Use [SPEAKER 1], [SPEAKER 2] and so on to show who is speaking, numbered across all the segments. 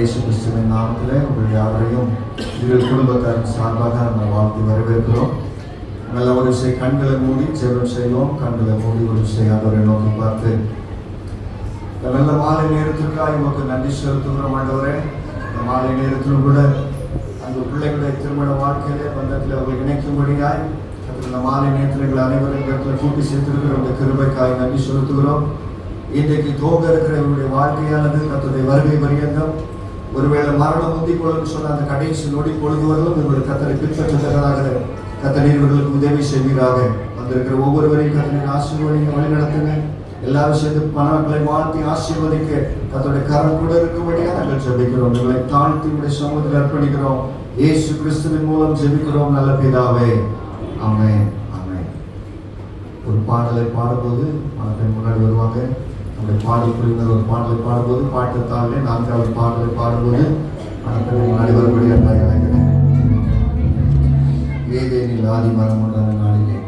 [SPEAKER 1] இயேசு கிறிஸ்துவின் நாமத்திலே உங்கள் யாவரையும் இரு குடும்பத்தாரின் சார்பாக நம்ம வாழ்த்து வரவேற்கிறோம். நல்ல ஒரு விஷயம் கண்களை மூடி ஜெபம் செய்வோம். கண்களை மூடி ஒரு விஷயம் அவரை நோக்கி பார்த்து நல்ல மாலை நேரத்திற்காக உங்களுக்கு நன்றி செலுத்துகிறோம். ஆண்டவரே, இந்த மாலை நேரத்திலும் கூட அந்த பிள்ளைகளுடைய திருமண வாழ்க்கையிலே பந்தத்தில் அவர்கள் இணைக்கும்படியாய் இந்த மாலை நேரத்தில் எங்கள் அனைவரும் இடத்துல கூட்டி சேர்த்திருக்கிற இந்த கிருபைக்காய் நன்றி செலுத்துகிறோம். இன்றைக்கு தோக இருக்கிற இவருடைய வாழ்க்கையானது கர்த்தருடைய வருகை பரியந்தம் ஒருவேளை மரணம் முந்திக் கொள்ளும் சொன்ன அந்த கடைசி நொடி பொழுதுவர்களும் இவர்கள் கர்த்தரை பின்பற்றுவதற்காக கர்த்தர் இவர்களுக்கு உதவி செய்வீராக. வந்திருக்கிற ஒவ்வொருவரையும் கர்த்தரை ஆசீர்வதிங்க, வழி நடத்துங்க. எல்லா விஷயத்துக்கும் மனங்களை வாழ்த்தி ஆசீர்வதிக்க கர்த்தருடைய கரம் கூட இருக்கும்படியாக நாங்கள் ஜெபிக்கிறோம். எங்களை தாழ்த்தி உடைய சமூகத்தில் அர்ப்பணிக்கிறோம். இயேசு கிறிஸ்துவின் மூலம் ஜெபிக்கிறோம் நல்ல பிதாவே, ஆமென். ஆமென். ஒரு பாடலை பாடும்போது மனத்தின் முன்னாடி வருவாங்க. நம்முடைய பாடல் புரிந்த ஒரு பாடலை பாடும்போது பாட்டுத்தாளே 4வது பாடலை பாடும்போது மனத்தின் முன்னாடி வரும்படியாக நான் இணைக்கிறேன். ஏதேனில் ஆதி மரம் உண்டான நாளிலே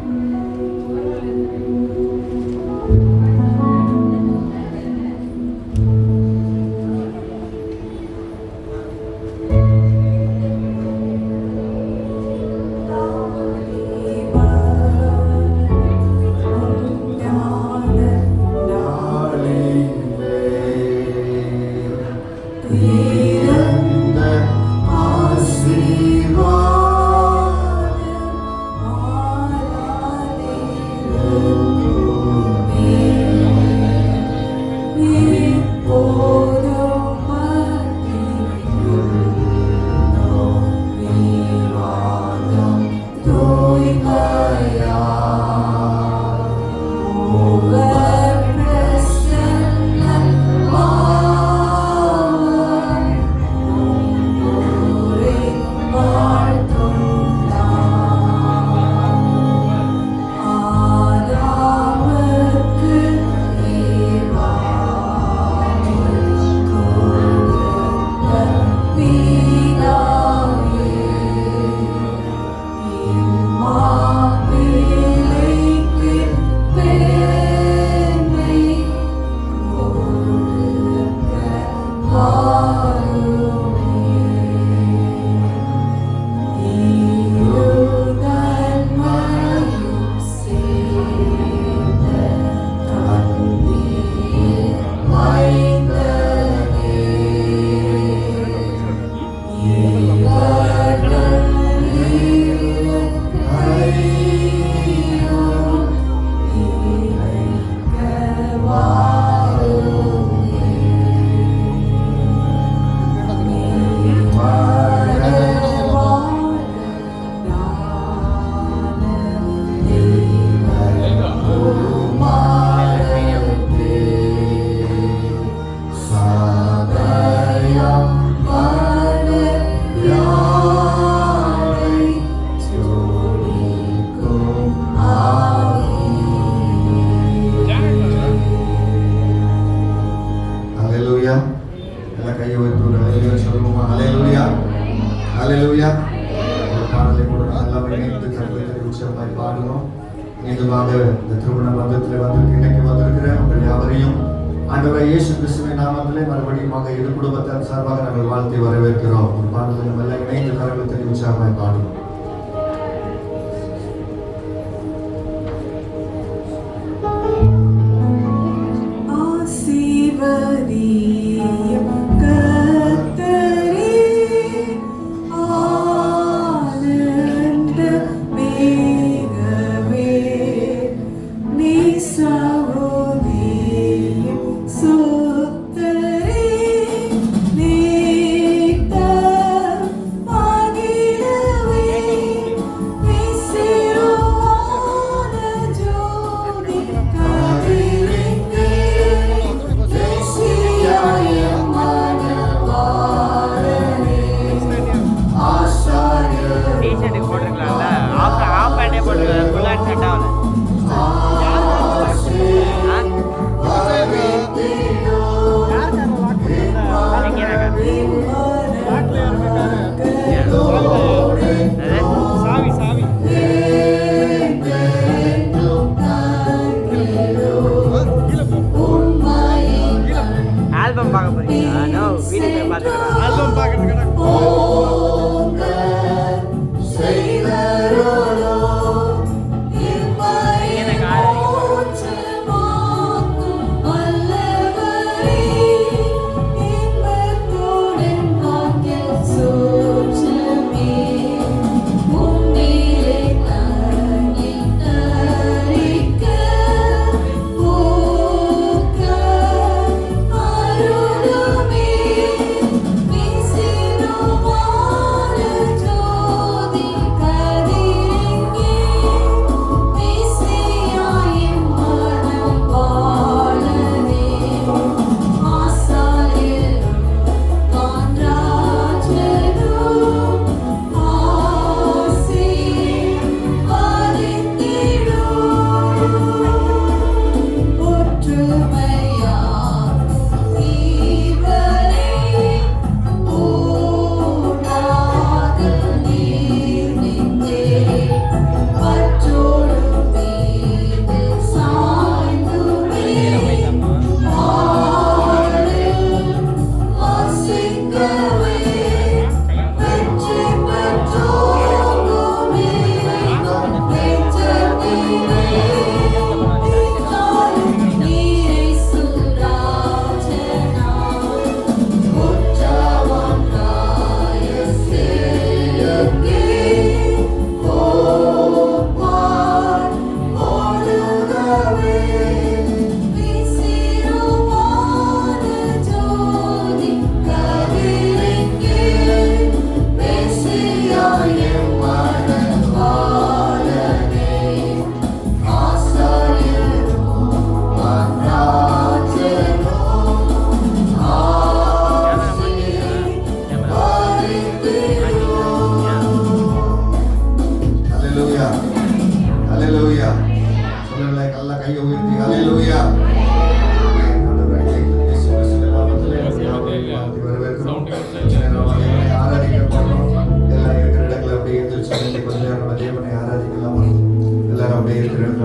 [SPEAKER 1] இயேசு கிறிஸ்துவின் நாமத்திலே மறுபடியும் இரு குடும்பத்தார் சார்பாக நாங்கள் வாழ்த்தி வரவேற்கிறோம். ஒரு பாடலை நம்ம எல்லாம் இணைந்து கரங்களை தட்டி உற்சாகமாய் பாடுவோம்.
[SPEAKER 2] நீ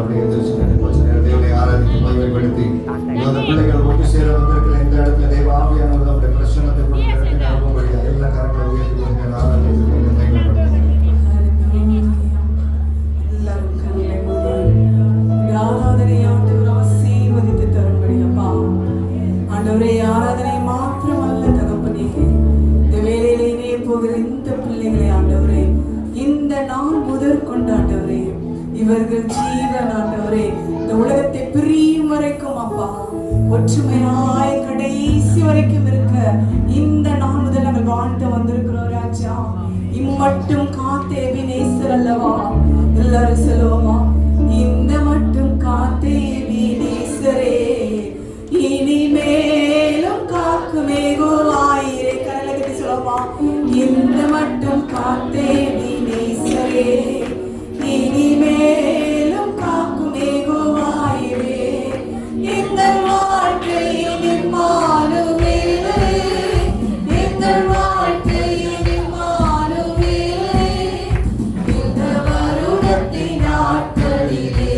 [SPEAKER 1] அப்படியே எந்திரிச்சு கொஞ்ச நேரம் தேவனை ஆராதித்து மகிமைப்படுத்தி இந்த பிள்ளைகள் ஒன்று சேர வந்திருக்கிற இந்த இடத்துல தேவ ஆவியானவர் நம்முடைய பிரச்சனத்தை அனுபவம் எல்லா கரங்களை உயர்த்தி கொடுங்க ஆராதித்து மகிமைப்படுத்தி
[SPEAKER 2] ஆராதனை மாத்திரமல்ல தகப்பனே, இந்த வேலையிலே போகிற இந்த பிள்ளைகளை ஆண்டவரே, இந்த நாள் முதற்கொண்டு ஆண்டவரே, இவர்கள் ஜீவன் ஆண்டவரே, இந்த உலகத்தை பிரியும் வரைக்கும் அப்பா ஒற்றுமையாய் கடைசி வரைக்கும் இருக்க இந்த நாள் முதல் நாங்கள் வாழ்ந்து வந்திருக்கிறோம் ராஜா. இம்மட்டும் காத்தேவி நேசர் அல்லவா? எல்லாரும் சொல்லுவோமா? இந்த மட்டும் காத்தேவி நேசரே, இனிமேலும் காக்குமே கோவாயிரே. கரலகத்தை சொல்லுவோமா? இந்த மட்டும் காத்தேவி நேசரே, இனிமேலும் காக்குமே கோவாயிரே. எங்கள் வாழ்க்கையின் இம்மானுவேலே, எங்கள் வாழ்க்கையின் இம்மானுவேலே, இந்த வருடத்தின் நாட்களிலே,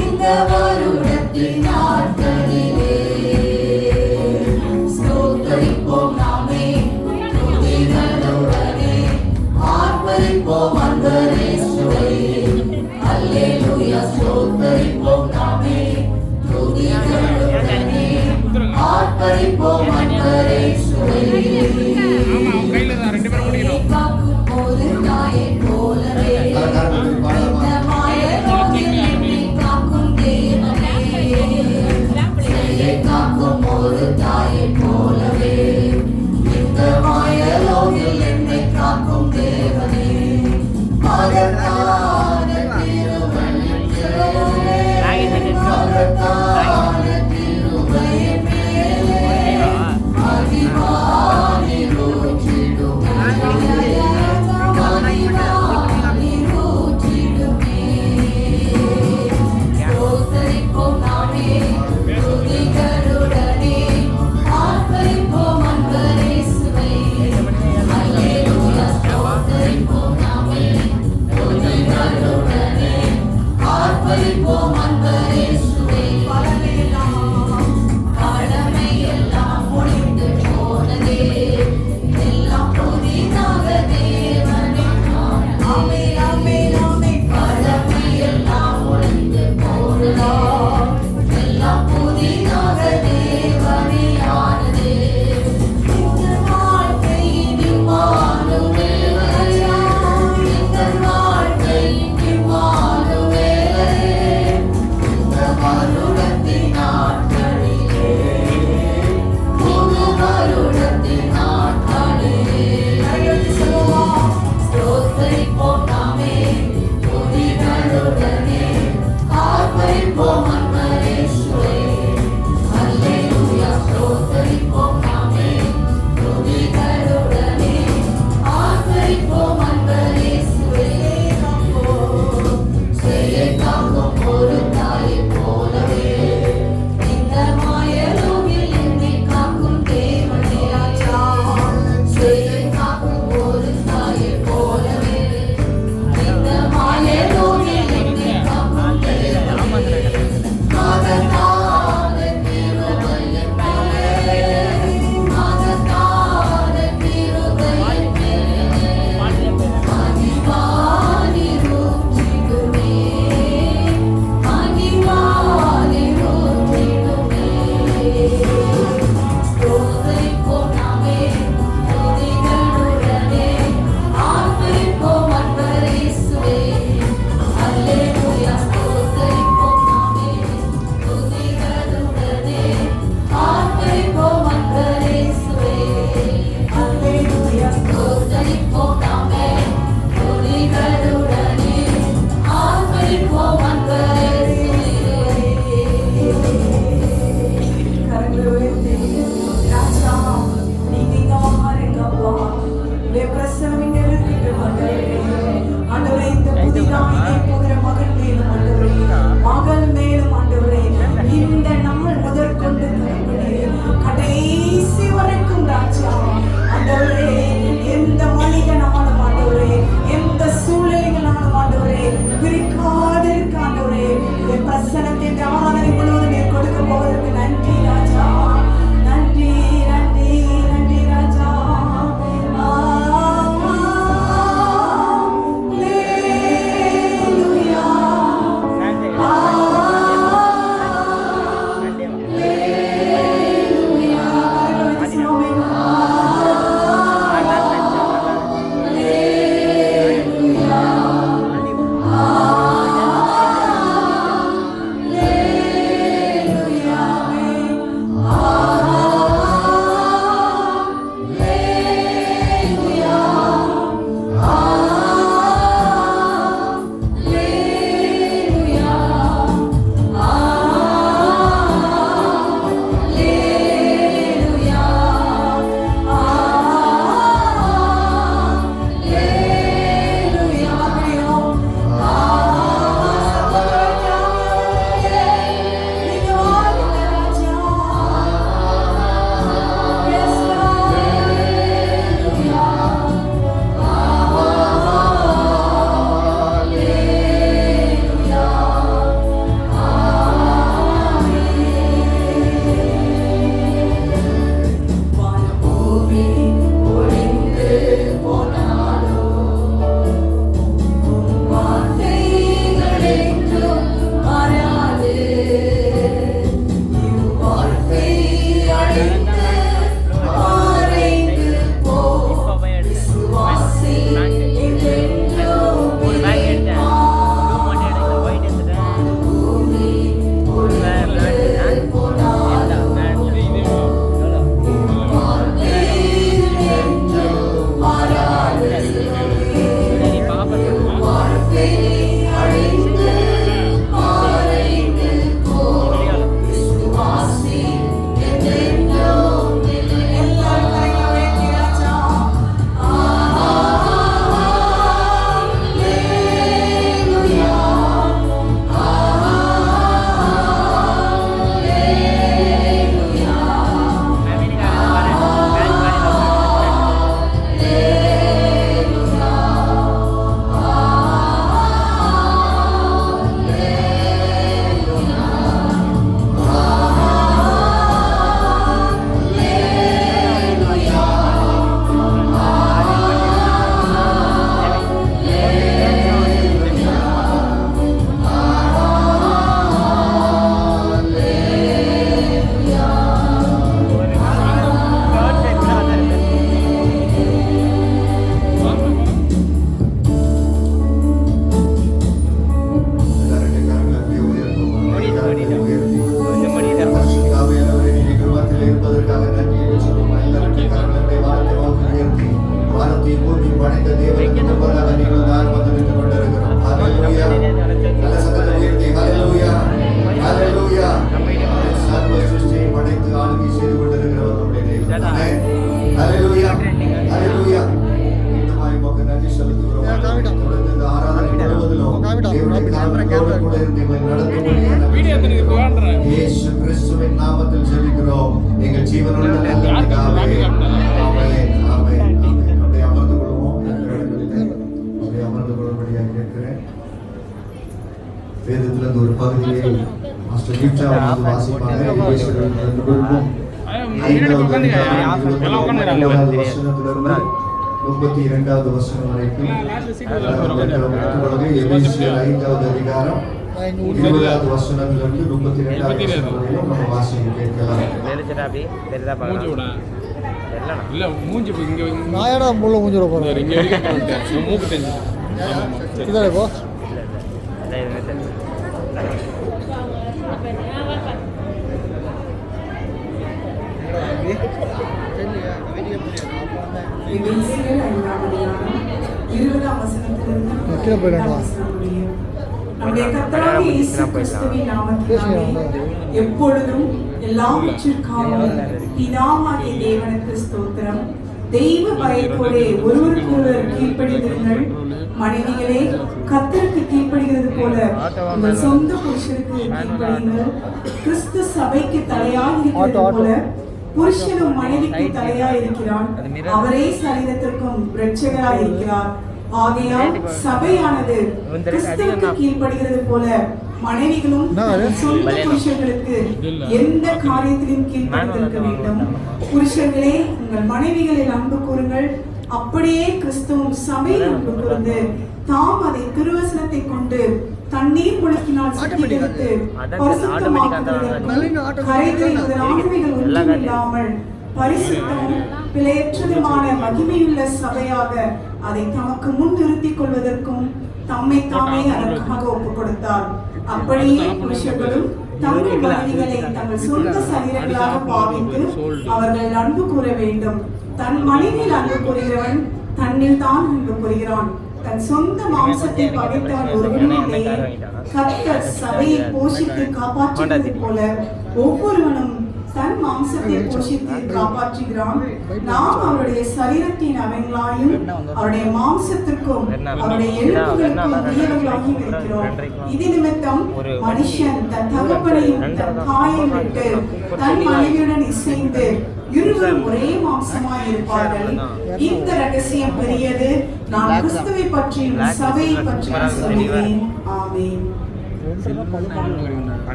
[SPEAKER 2] இந்த வருடத்தின் நாட்களிலே ஸ்தோத்தரிப்போம் நாமே துதிகளுடனே, ஆர்ப்பரிப்போம் அன்பரேசுவை. அல்லேலூயா. ஸ்தோத்தரிப்போம் நாமே துதிகளுடனே, ஆர்ப்பரிப்போம் அன்பரேசுவை. காக்கும் போது தாயை போலவே இந்த மாயலோகில் என்னை காக்கும் தேவனே, காக்கும் ஒரு தாயை போலவே இந்த மாயலோகில் என்னை காக்கும் தேவனே. மகத்தான திருவழியின் மேலே, மகத்தான திருவழியின் மேலே, மகிமானில் ஊற்றிடுமே, மகிமானில் ஊற்றிடுமே. ஸ்தோத்தரிப்போம் நாமே துதிகளுடனே, ஆர்ப்பரிப்போம் அன்பரேசுவை. அல்லேலூயா. ஸ்தோத்தரிப்போம் நாமே துதிகளுடனே, ஆர்ப்பரிப்போம் அன்பரேசுவை. கடமை எல்லாம் முடிந்து போனதே, எல்லாம் புதிதாக தேவனே. ஆமென், ஆமென், ஆமென். கடமை எல்லாம் முடிந்து போனதே, எல்லாம் புதிதாக தேவனே ஆனதே. இந்த வாழ்க்கையின் இம்மானுவேலே, இந்த வாழ்க்கையின் இம்மானுவேலே, இந்த வருடத்தின் நாட்களிலே, புது வருடத்தின் நாட்களிலே ஸ்தோத்தரிப்போம் நாமே துதிகளுடனே, ஆர்ப்பரிப்போம் அன்பரேசுவை. அல்லேலூயா. ஸ்தோத்தரிப்போம் நாமே துதிகளுடனே, ஆர்ப்பரிப்போம் அன்பரேசுவை. செய்யை காக்கும் ஒரு தாயை போலவே இந்த மாயலோகில் என்னை காக்கும் தேவனே ராஜா. செய்யை காக்கும் ஒரு தாயை போலவே இந்த மாயலோகில் என்னை காக்கும் தேவனே. மகத்தான கிருபையின் மேலே, மகத்தான கிருபையின் மேலே, மகிமானில் ஊற்றிடுமே, மகிமானில் ஊற்றிடுமே. ஸ்தோத்தரிப்போம் நாமே துதிகளுடனே, ஆர்ப்பரிப்போம் அன்பரேசுவை. அல்லேலூயா. ஸ்தோத்தரிப்போம் நாமே துதிகளுடனே, ஆர்ப்பரிப்போம் அன்பரேசுவை. அல்லேலூயா. ஸ்தோத்தரிப்போம் நாமே துதிகளுடனே, ஆர்ப்பரிப்போம் அன்பரேசுவை. கரங்களை உயர்த்தி ராஜா, நீங்க இங்க வாருங்கப்பா. உடைய பிரசனம் இங்க இருக்குது ஆண்டவரே. ஆண்டவரே, இந்த புதிதாய் போகிற மகன் மேலும் ஆண்டவரே, மகள் மேலும் ஆண்டவரே, இந்த நாள் முதற்கொண்டு தகப்பனே, கடைசி வரைக்கும் ராஜா ஆண்டவரே, எந்த மனிதனாலும் ஆண்டவரே, எந்த சூழ்நிலைகளாலும் ஆண்டவரே பிரிக்காதிருக்க
[SPEAKER 1] தேவனுக்கு முன்பதாக நீங்கள் நான் வந்து நின்று கொண்டிருக்கிறோம். ஹalleluya. நல்ல சத்தத்தை உயர்த்தி ஹalleluya. ஹalleluya. சர்வ சிருஷ்டியை படைத்து ஆளுகை செய்து கொண்டிருக்கிறவர் நம்முடைய தேவன். ஆமென். ஹalleluya. ஹalleluya. இன்னுமாய் உமக்கு நன்றி செலுத்துகிறோம். தொடர்ந்து இந்த ஆராதனை முழுவதிலும் தேவனுடைய கரங்களோடு கூட இருந்து எங்களை நடத்தும்படி இயேசு கிறிஸ்துவின் நாமத்தில் ஜெபிக்கிறோம் எங்கள் ஜீவனுள்ள நல்ல பிதாவே. ஆமென். ஆமென். அப்படியே அமர்ந்து கொள்வோம். அப்படியே அமர்ந்து கொள்ளும்படியாக கேட்கிறேன். வேதத்திலிருந்து ஒரு பகுதியை மாஸ்டர் கிப்சா வந்து வாசிப்பாங்க. இயேசுவின் அன்பும் 5வது வசனத்திலிருந்து 32வது வசனம் வரைக்கும் எபேசியர் 5வது அதிகாரம் 20வது வசனத்திலிருந்து 32வது வசனம் வரையும் நம்ம வாசிக்க கேட்கலாம்.
[SPEAKER 3] இல்ல மூஞ்சி இங்க
[SPEAKER 4] நாயடா முள்ள மூஞ்சிர போறேன்
[SPEAKER 3] இங்க வரைக்கும் மூக்கு தெரிஞ்சு
[SPEAKER 4] இதே போ
[SPEAKER 2] எபேசியர் 5ஆம் அதிகாரம் 20ஆம் வசனத்திலிருந்து 32ஆம் வசனம் முடிய நம்முடைய கர்த்தராகிய இயேசு கிறிஸ்துவின் நாமத்தினாலே எப்பொழுதும் எல்லாவற்றிற்காகவும் பிதாவாகிய தேவனுக்கு ஸ்தோத்திரம். தெய்வ பயத்தோடே ஒருவருக்கொருவர் கீழ்ப்படிந்திருங்கள். மனைவிகளே, கர்த்தருக்கு கீழ்ப்படிகிறது போல உங்கள் சொந்த புருஷருக்கு கீழ்ப்படியுங்கள். கிறிஸ்து சபைக்கு தலையாக இருக்கிறது போல புருஷனும் மனைவிக்கு தலையாய் இருக்கிறான். அவரே சரீரத்திற்கும் இரட்சகராய் இருக்கிறார். ஆகையால் சபையானது கிறிஸ்துவுக்கு கீழ்ப்படுகிறது போல மனைவிகளும் சொந்த புருஷர்களுக்கு எந்த காரியத்திலும் கீழ்ப்படிந்திருக்க வேண்டும். புருஷர்களே, உங்கள் மனைவிகளில் அன்பு கூறுங்கள். அப்படியே கிறிஸ்துவும் சபையில் அன்பு கூர்ந்து தாம் அதை திருவசனத்தை கொண்டு தண்ணீர் முழுக்கினால் சுத்திகரித்து பரிசுத்தமாக்குவதற்கும் கரைகளில் ஆண்மைகள் ஒன்றுமில்லாமல் பரிசுத்தமும் பிழையற்றதுமான மகிமையுள்ள சபையாக அதை தமக்கு முன் நிறுத்திக் கொள்வதற்கும் தம்மை தாமே அதற்காக ஒப்புக் கொடுத்தார். அப்படியே புருஷர்களும் தங்கள் மனைவிகளை தங்கள் சொந்த சரீரங்களாக பாவித்து அவர்கள் அன்பு கூற வேண்டும். தன் மனைவியில் அன்பு கூறுகிறவன் தன்னில் தான் அன்பு கூறுகிறான். தன் சொந்த மாம்சத்தை பகைத்தவன் ஒருவனும் இல்லையே. கர்த்தர் சபையை போஷித்து காப்பாற்றுவது போல ஒவ்வொருவனும் தன் மாம்சத்தை போஷித்து காப்பாற்றுகிறான். நாம் அவருடைய சரீரத்தின் அவங்களாயும் அவருடைய மாம்சத்திற்கும் அவருடைய எலும்புகளுக்கும் உரியவர்களாயும் இருக்கிறோம். இது நிமித்தம் மனுஷன் தன் தகப்பனையும் தன் தாயையும் விட்டு தன் மனைவியுடன் இசைந்து இருவரும் ஒரே மாம்சமாய் இருப்பார்கள். இந்த ரகசியம் பெரியது. நான் கிறிஸ்துவை பற்றியும் சபையை பற்றியும் சொல்லுவேன். ஆமென்.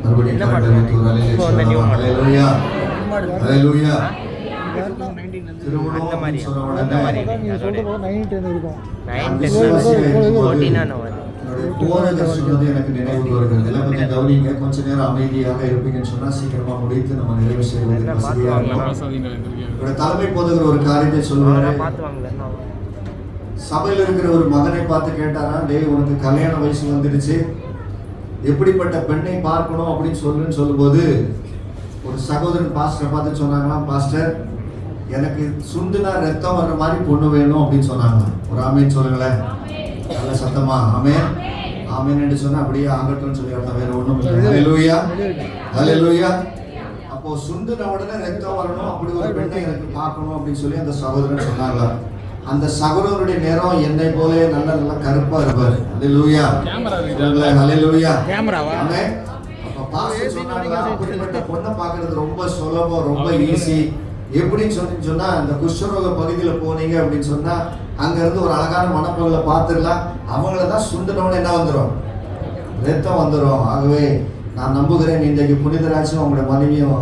[SPEAKER 1] மறுபடியும் ஹalleluya. ஹalleluya. திருமணம் சொன்ன உடனே போனதை சொன்னது எனக்கு நினைவுக்கு வருகிறது. எல்லாம் கொஞ்சம் கவனிங்க. கொஞ்ச நேரம் அமைதியாக இருப்பீங்கன்னு சொன்னா சீக்கிரமா முடித்து நம்ம நிறைவு செய்வதற்கு வசதியா இருக்கும். தலைமை போதுகிற ஒரு காரியத்தை சொல்லுவாரு. சபையில் இருக்கிற ஒரு மகனை பார்த்து கேட்டாரா, டேய் உனக்கு கல்யாண வயசு வந்துடுச்சு, எப்படிப்பட்ட பெண்ணை பார்க்கணும் அப்படின்னு சொல்லும்போது ஒரு சகோதரன் பாஸ்டரை பார்த்து சொன்னாங்களாம், பாஸ்டர் எனக்கு சுண்டுனா ரத்தம் வர்ற மாதிரி பொண்ணு வேணும் அப்படின்னு சொன்னாங்க. ஒரு ஆமேன் சொல்லுங்களேன், நல்ல சத்தமா ஆமேன். ஆமேன் என்று சொன்னா அப்படியே ஆகட்டும்னு சொல்லி அர்த்தம், வேற ஒண்ணும் இல்லை. ஹalleluya. ஹalleluya. அப்போ சுண்டுன உடனே ரத்தம் வரணும், அப்படி ஒரு பெண்ணை எனக்கு பார்க்கணும் அப்படின்னு சொல்லி அந்த சகோதரன் சொன்னாங்களா. அந்த சகோதரனுடைய நேரம் என்னை போல நல்ல நல்ல கருப்பா இருப்பார். ஹalleluya. ஹalleluya. ஆமென். அப்ப பாஸ்டர் சொன்னாங்களா, அப்படிப்பட்ட பொண்ணை பார்க்கிறது ரொம்ப சுலபம், ரொம்ப ஈஸி. எப்படின்னு சொன்னா அந்த குஷ்டரோக பகுதியில் போனீங்க அப்படின்னு சொன்னா அங்க இருந்து ஒரு அழகான மணப்பொருளை பார்த்துடலாம். அவங்கள தான் சுண்டனோட என்ன வந்துடும், ரத்தம் வந்துடும். ஆகவே நான் நம்புகிறேன் இன்றைக்கு புனிதராஜும் அவங்களோட மனைவியும்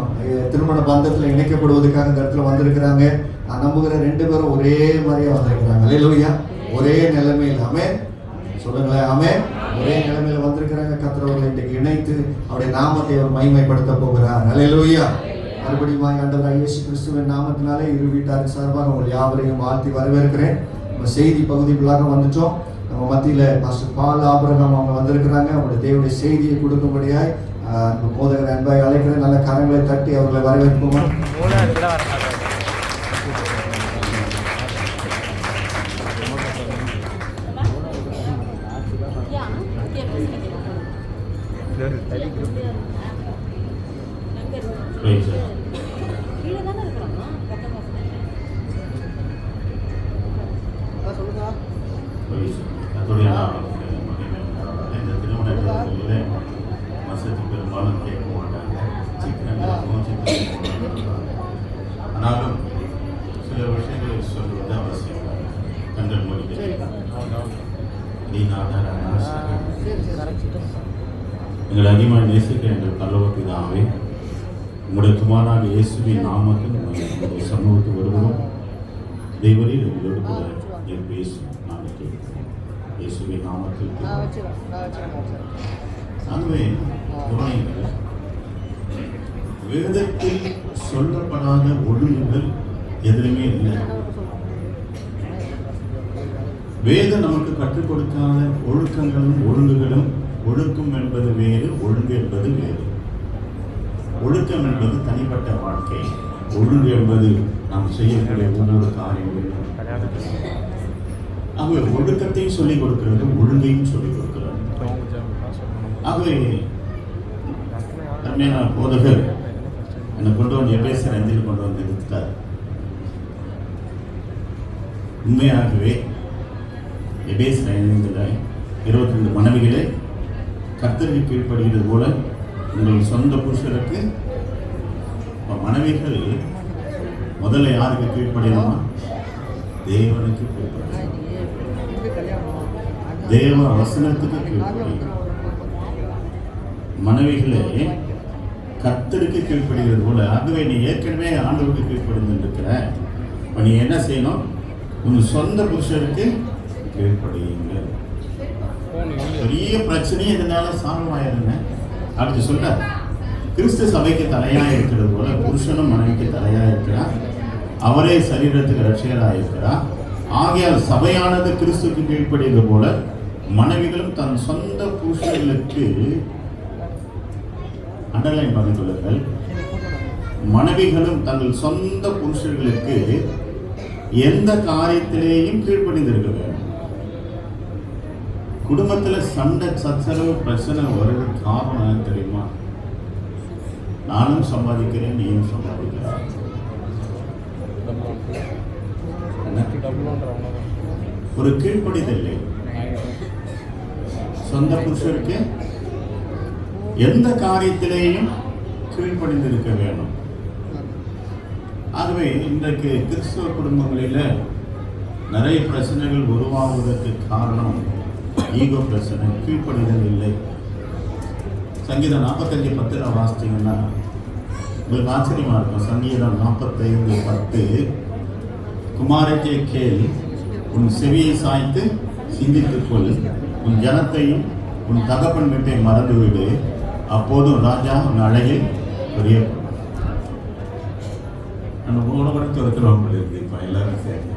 [SPEAKER 1] திருமண பந்தத்தில் இணைக்கப்படுவதற்காக இந்த இடத்துல வந்திருக்கிறாங்க. நான் நம்புகிறேன் ரெண்டு பேரும் ஒரே மாதிரியா வந்திருக்கிறாங்க. ஹalleluya. ஒரே நிலைமையில் ஆமென் சொல்லுங்களேன். ஆமென். ஒரே நிலைமையில வந்திருக்கிறாங்க. கர்த்தர் அவர்களை இன்றைக்கு இணைத்து அவருடைய நாமத்தை அவர் மகிமைப்படுத்த போகிறார். ஹalleluya. மறுபடியும் ஆண்டவராகிய இயேசு கிறிஸ்துவின் நாமத்தினாலே இரு வீட்டாருக்கு சார்பாக உங்கள் யாவரையும் வாழ்த்தி வரவேற்கிறேன். நம்ம செய்தி பகுதிக்குள்ளாக வந்துட்டோம். நம்ம மத்தியில பாஸ்டர் பால் ஆபிரகாம் அவங்க வந்திருக்கிறாங்க. அவங்களுடைய தேவனுடைய செய்தியை கொடுக்கும்படியாய் போதகர் அன்பாய் அழைக்கிறேன். நல்ல கரங்களை தட்டி அவர்களை வரவேற்போமா.
[SPEAKER 5] அதோடைய இந்த திருமணத்தில் வசதி பெரும்பாலும் கேட்க மாட்டாங்க, சிக்கன் ஆனாலும் சில விஷயங்களை சொல்வது அவசியம். கண்கள் முடிக்க எங்களை அதிகமாக நேசிக்க எங்கள் பரலோகப்பிதாவே, உங்களுடைய குமாரனாக இயேசுவின் நாமத்தில் உங்களுடைய சமூகத்துக்கு வருகிறோம். தேவரீர் எங்களோடு கூட நீர் பேசும் நாங்கள் கேட்கிறோம். இயேசுவின் நாமத்தில் ஆகவே கவனியுங்கள், வேதத்தில் சொல்லப்படாத ஒழுங்குகள் எதிலுமே இல்லை. வேதம் நமக்கு கற்றுக் கொடுக்காத ஒழுக்கங்களும் ஒழுங்குகளும். ஒழுக்கம் என்பது வேறு, ஒழுங்கு என்பது வேறு. ஒழுக்கம் என்பது தனிப்பட்ட வாழ்க்கை, ஒழுங்கு என்பது நாம் செய்யக்கூடிய ஒவ்வொரு காரியங்களும். ஆகவே ஒழுக்கத்தையும் சொல்லிக் கொடுக்கிறது, ஒழுங்கையும் சொல்லிக் கொடுக்கிறது. ஆகவே அருமையான போதகர் என்னை கொண்டு வந்து எபேசியர் 5 கொண்டு வந்து நிறுத்திட்டார். உண்மையாகவே எபேசியர் 5:22 மனைவிகளே கர்த்தருக்கு கீழ்ப்படுகிறது போல உங்கள் சொந்த புருஷருக்கு. மனைவிகள் முதல்ல யாருக்கு கீழ்ப்படியணுமா? தேவனுக்கு கீழ்ப்படியணும், தேவ வசனத்துக்கு கீழ்ப்படியணும். மனைவிகளே கர்த்தருக்கு கீழ்ப்படுகிறது போல. ஆகவே நீ ஏற்கனவே ஆண்டவருக்கு கீழ்ப்படிந்து இருக்கிற, இப்போ நீ என்ன செய்யணும்? உன் சொந்த புருஷருக்கு கீழ்ப்படியுங்க. பெரிய பிரச்சனையே இதனால சால்வ் ஆயிருங்க. அப்படி சொல்ற கிறிஸ்து சபைக்கு தலையா இருக்கிறது போல புருஷனும் மனைவிக்கு தலையா இருக்கிறார். அவரே சரீரத்துக்கு ரட்சகராக இருக்கிறார். ஆகையால் சபையானது கிறிஸ்துக்கு கீழ்ப்படியது போல மனைவிகளும் தன் சொந்த புருஷர்களுக்கு, அண்டர்லைன் பண்ணி கொள்ளுங்கள், மனைவிகளும் தங்கள் சொந்த புருஷர்களுக்கு எந்த காரியத்திலேயும் கீழ்ப்படிந்திருக்க வேண்டும். குடும்பத்தில் சண்டை சச்சரவு பிரச்சனை வருது காரணம் என்ன தெரியுமா? நானும் சம்பாதிக்கிறேன், நீயும் சம்பாதிக்கிறேன். ஒரு கீழ்ப்படிதல் இல்லை. சொந்த புருஷருக்கு எந்த காரியத்திலேயும் கீழ்ப்படிந்திருக்க வேண்டும். ஆகவே இன்றைக்கு கிறிஸ்தவ குடும்பங்களில் நிறைய பிரச்சனைகள் உருவாகுவதற்கு காரணம் ஈகோ பிரச்சனை, கீழ்ப்படிதல் இல்லை. சங்கீதம் 45:10 வாசித்தீங்கன்னா உங்களுக்கு ஆச்சரியமா இருக்கும். சங்கீதம் 45:10, குமாரத்தை கேள், உன் செவியை சாய்த்து சிந்தித்துக்கொள், உன் ஜனத்தையும் உன் தகப்பன் வீட்டை மறந்துவிடு, அப்போதும் ராஜா உன் அழகில் பெரியப்படும். நம்ம உணவடத்து இருக்கிறவங்க இருக்கு. இப்போ எல்லாரும் சேர்ந்து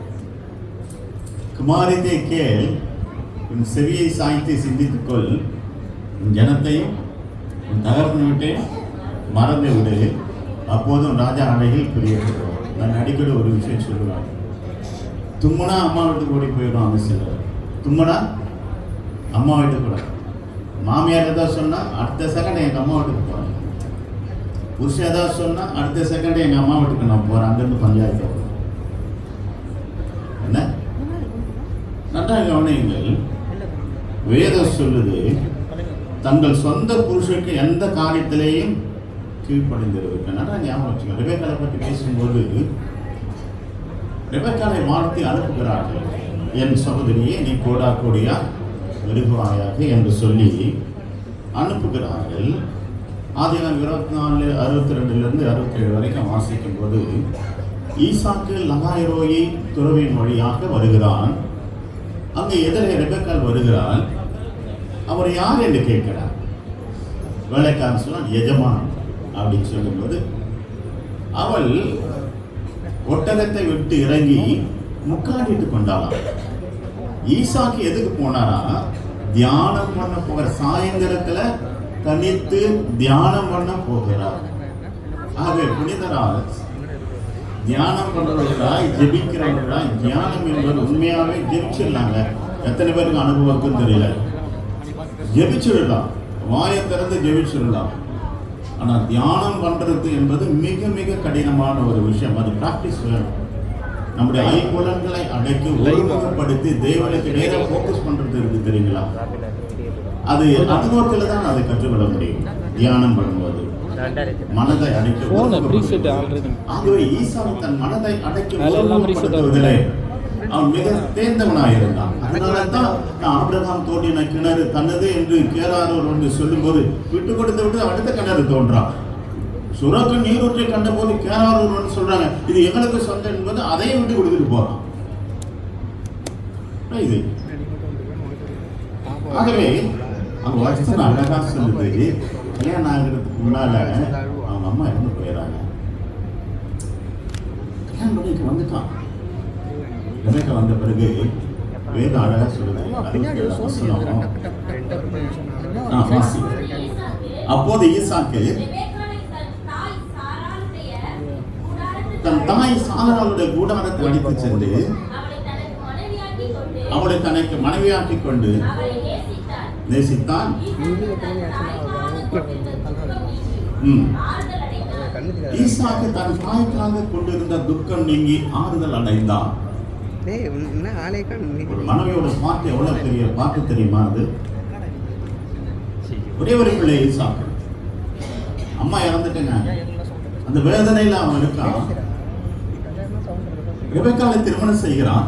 [SPEAKER 5] குமாரத்தை கேள், உன் செவியை சாய்த்து சிந்தித்துக்கொள், உன் ஜனத்தையும் உன் தகப்பன் வீட்டையும் மறந்து விடு, அப்போதும் ராஜா அழகில் பிரியப்படுவார். நான் அடிக்கடி ஒரு விஷயம் சொல்லுவேன். தும்முனா அம்மா வீட்டுக்கு ஓடி போயிடும் அவசியம். தும்முனா அம்மா வீட்டுக்கு கூட. மாமியார் ஏதாவது சொன்னால் அடுத்த செகண்ட் எங்கள் அம்மா வீட்டுக்கு போகிறேன். புருஷன் ஏதாவது சொன்னால் அடுத்த செகண்ட் எங்கள் அம்மா வீட்டுக்கு நான் போகிறேன். அங்கேருந்து பஞ்சாயத்து என்ன நல்லா கவனியுங்கள். வேதம் சொல்லுது, தங்கள் சொந்த புருஷனுக்கு எந்த காரியத்திலேயும் கீழ்ப்படிந்திருக்க. நல்லா ஞாபகம் வச்சுக்கோங்க. ரெபெக்காளை பற்றி பேசும்போது ரெபெக்காளை வாழ்த்தி அனுப்புகிறார்கள். என் சகோதரியே, நீ கோடா கோடியா வெறுகுவாயாக என்று சொல்லி அனுப்புகிறார்கள். ஆதியாகமம் 24:62 67 வரைக்கும் வாசிக்கும் போது, ஈசாக்கு லகாய்ரோயை துறவின் வழியாக வருகிறான். அங்கே எதிரே ரெபெக்காள் வருகிறாள். அவர் யார் என்று கேட்கிறார். வேலைக்காரன் சொன்னால் எஜமான் அப்படின்னு சொல்லும்போது, அவள் ஒட்டகத்தை விட்டு இறங்கி முக்காடிட்டு கொண்டாளாம். ஈசாக்கு எதுக்கு போனாரா? தியானம் பண்ண போகிற. சாயந்தரத்துல தனித்து தியானம் பண்ண போகிறார். ஆகவே புனிதரால் தியானம் பண்றவர்களாய் ஜெபிக்கிறவர்களாய், தியானம் என்பது உண்மையாவே ஜெபிச்சிடலாங்க. எத்தனை பேருக்கு அனுபவம் தெரியல. ஜெபிச்சிடலாம், வாயை திறந்து ஜெபிச்சிடலாம். ஆனால் தியானம் பண்றது என்பது மிக மிக கடினமான ஒரு விஷயம். அது பிராக்டிஸ் வேணும். நம்முடைய ஐம்புலன்களை அடக்கி ஒருமுகப்படுத்தி தேவனுக்கு நேரா ஃபோக்கஸ் பண்றது இருக்கு தெரியுங்களா? அது அனுபவத்தில் தான் அதை கற்றுக்கொள்ள முடியும். தியானம் பண்ணும்போது மனதை அடக்கி, ஆகவே ஈசான் தன் மனதை அடக்கி ஒருமுகப்படுத்துவதிலே அவன் மிக தேர்ந்தவனாக இருந்தான். அதனால தான் ஆபிரகாம் தோண்டின கிணறு தன்னது என்று கேராரூர் வந்து சொல்லும்போது விட்டு கொடுத்து விட்டு அடுத்த கிணறு தோன்றான். சுரக்கு நீரூற்றை கண்ட போது கேராரூர் வந்து சொல்றாங்க இது எங்களுக்கு சொந்தம் என்பது அதையும் விட்டு கொடுத்துட்டு போறான். இது ஆகவே அவங்க வச்சன அழகா சொல்லுது, கல்யாணம் ஆகிறதுக்கு முன்னால அவங்க அம்மா இறந்து போயிடறாங்க. கல்யாணம் பண்ணிட்டு வந்துட்டான். ரெபெக்கா வந்த பிறகு வேதம் அழகா சொல்லுது. அப்போது ஈசாக்கு தன் தாய் சாராளுடைய கூடாரத்தை அடித்து சென்று அவளை தனக்கு மனைவியாக்கிக் கொண்டு நேசித்தான். ஈசாக்கு தன் தாய்க்காக கொண்டிருந்த துக்கம் நீங்கி ஆறுதல் அடைந்தான். ஒரு மனைவியோட பாட்டு எவ்வளவு பெரிய பாட்டு தெரியுமா? அது ஒரே ஒரு பிள்ளை ஈசாக்கு. அம்மா இறந்துட்டேங்க, அந்த வேதனையில அவன் இருக்கான். ரெபெக்காவை திருமணம் செய்கிறான்,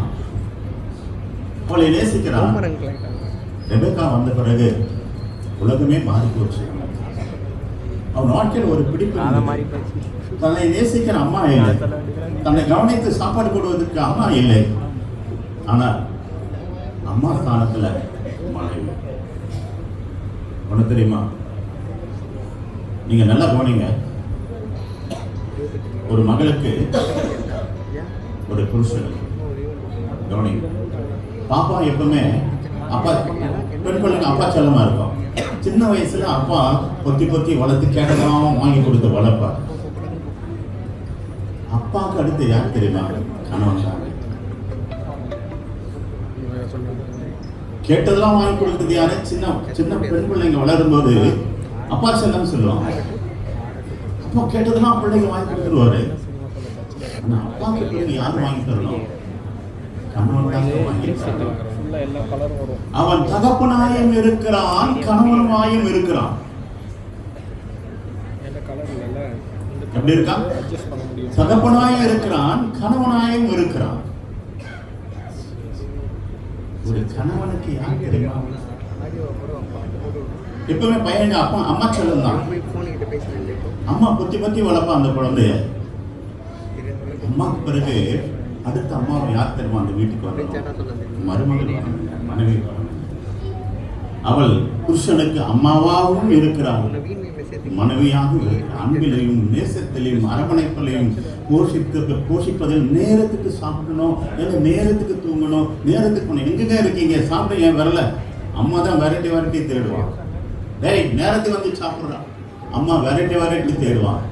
[SPEAKER 5] அவளை நேசிக்கிறான். ரெபெக்கா வந்த பிறகு உலகமே மாறி போச்சு. அவன் வாழ்க்கையில் ஒரு பிடிப்பு. தன்னை நேசிக்கிற அம்மா இல்லை, தன்னை கவனித்து சாப்பாடு போடுவதற்கு அம்மா இல்லை. ஆனால் அம்மா ஸ்தானத்துல மனைவி. ஒண்ணு தெரியுமா? நீங்க நல்லா கவனிங்க. ஒரு மகளுக்கு ஒரு புருஷன் கவனிங்க. பாப்பா எப்பவுமே அப்பா பெண் பிள்ளைங்க அப்பா செல்லமா இருக்கும். சின்ன வயசுல அப்பா பொத்தி பொத்தி வளர்த்து கேட்டதாகவும் வாங்கி கொடுத்து வளர்ப்பார். அப்பாவுக்கு அடுத்து யார் தெரியுமா? கணவன் தான். கேட்டதெல்லாம் வாங்கி கொடுத்தது யாரு? சின்ன சின்ன பெண் பிள்ளைங்க வளரும் போது அப்பா செல்லம் சொல்லுவாங்க. அப்பா கேட்டதெல்லாம் பிள்ளைங்க வாங்கி கொடுத்துருவாரு. ஆனா அப்பா கிட்ட யாரும் வாங்கி தரணும்? கணவன் தான் வாங்கி தரணும். அவன் தகப்பனாயும் இருக்கிறான், கணவனாயும் இருக்கிறான். எப்படி இருக்கான்? தகப்பனாயும் இருக்கிறான், கணவனாயும் இருக்கிறான். ஒரு கணவனுக்கு யார் தெரியுமா? எப்பவுமே பையன் அப்பா அம்மா செல்லம் தான். அம்மா பொத்தி பொத்தி வளர்ப்பா அந்த குழந்தைய. அம்மாக்கு பிறகு அடுத்த அம்மாவை யார் தெரியுமா அந்த வீட்டுக்கு வரணும்? மருமகள், மனைவி. அவள் புருஷனுக்கு அம்மாவாகவும் இருக்கிறாள், மனைவியாகவும் இருக்கிறாள். அன்பிலையும் நேசத்திலையும் அரவணைப்பிலையும் போஷிப்பதில் நேரத்துக்கு சாப்பிடணும், நேரத்துக்கு தூங்கணும், நேரத்துக்கு எங்கங்க இருக்கீங்க சாப்பிட ஏன் வரல? அம்மா தான் வெரைட்டி வெரைட்டி தேடுவான். டேய் நேரத்துக்கு வந்து சாப்பிட்றான். அம்மா வெரைட்டி வெரைட்டி தேடுவான்.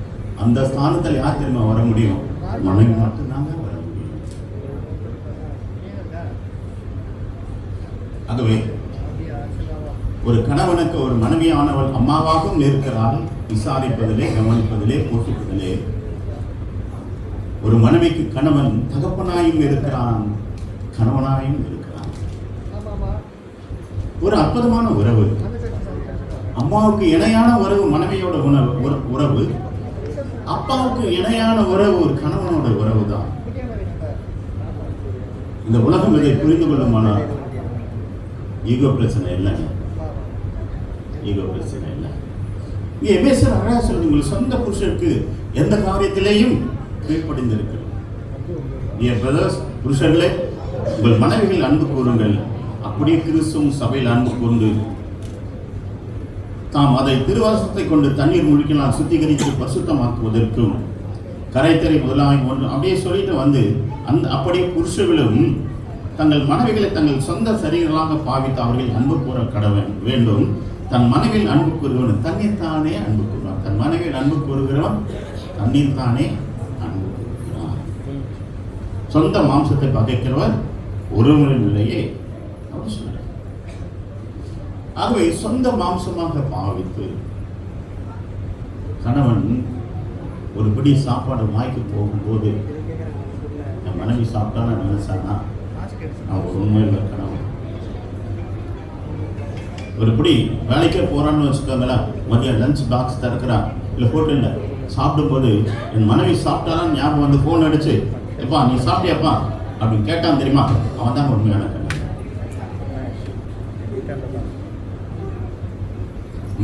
[SPEAKER 5] அந்த ஸ்தானத்தில் யார் தெரியுமா வர முடியும்? மனைவி மட்டும்தாங்க வர முடியும். ஆகவே ஒரு கணவனுக்கு ஒரு மனைவியானவள் அம்மாவாகவும் இருக்கிறாள். விசாரிப்பதிலே, கவனிப்பதிலே, போஷிப்பதிலே. ஒரு மனைவிக்கு கணவன் தகப்பனாயும் இருக்கிறான், கணவனாயும் இருக்கிறான். ஒரு அற்புதமான உறவு. அம்மாவுக்கு இணையான உறவு மனைவியோட உறவு. அப்பாவுக்கு இணையான உறவு ஒரு கணவனோட உறவு தான். இந்த உலகம் இதை புரிந்து கொள்ளுமானால் ஈகோ பிரச்சனை இல்லைங்க. ஈகோ பிரச்சனை இல்லை. இங்கே எபேசியர் அழகா சொல்லுங்க, உங்கள் சொந்த புருஷருக்கு எந்த காரியத்திலேயும் கீழ்ப்படிந்திருக்கிறது. புருஷர்களே உங்கள் மனைவிகள் அன்பு கூறுங்கள், அப்படியே கிறிஸ்துவும் சபையில் அன்பு கூர்ந்து தாம் அதை திருவாசத்தை கொண்டு தண்ணீர் முழுக்கினால் சுத்திகரித்து பரிசுத்தமாக்குவதற்கும் கரைத்தறி முதலாகி ஒன்று அப்படியே சொல்லிட்டு வந்து அந்த அப்படியே புருஷர்களும் தங்கள் மனைவிகளை தங்கள் சொந்த சரீரங்களாக பாவித்து அவர்கள் அன்பு கூற கடவன் வேண்டும். தன் மனைவியில் அன்பு கூறுகிறவன் தண்ணீர் தானே அன்பு கூறுவான். தன் மனைவியில் அன்பு கூறுகிறவன் தண்ணீர் தானே அன்பு கூறுகிறான். சொந்த மாம்சத்தை பகைக்கிறவர் ஒருவரிலேயே அவர் சொல்றார். ஆகவே சொந்த மாம்சமாக பாவித்து கணவன் ஒரு பிடி சாப்பாடு வாய்க்கு போகும்போது என் மனைவி சாப்பிட்டா நான் நினைச்சானா நான் ஒரு உண்மையில் இருக்கணும். ஒரு இப்படி வேலைக்கே போகிறான்னு வச்சுக்கோங்களேன், மதியம் லஞ்ச் பாக்ஸ் திறக்கிறான் இல்லை ஹோட்டலில் சாப்பிடும்போது என் மனைவி சாப்பிட்டாலும் ஞாபகம் வந்து ஃபோன் அடிச்சு, எப்பா நீ சாப்பிட்டியாப்பா அப்படின்னு கேட்டான் தெரியுமா, அவன் தான் உண்மையான கணவன்.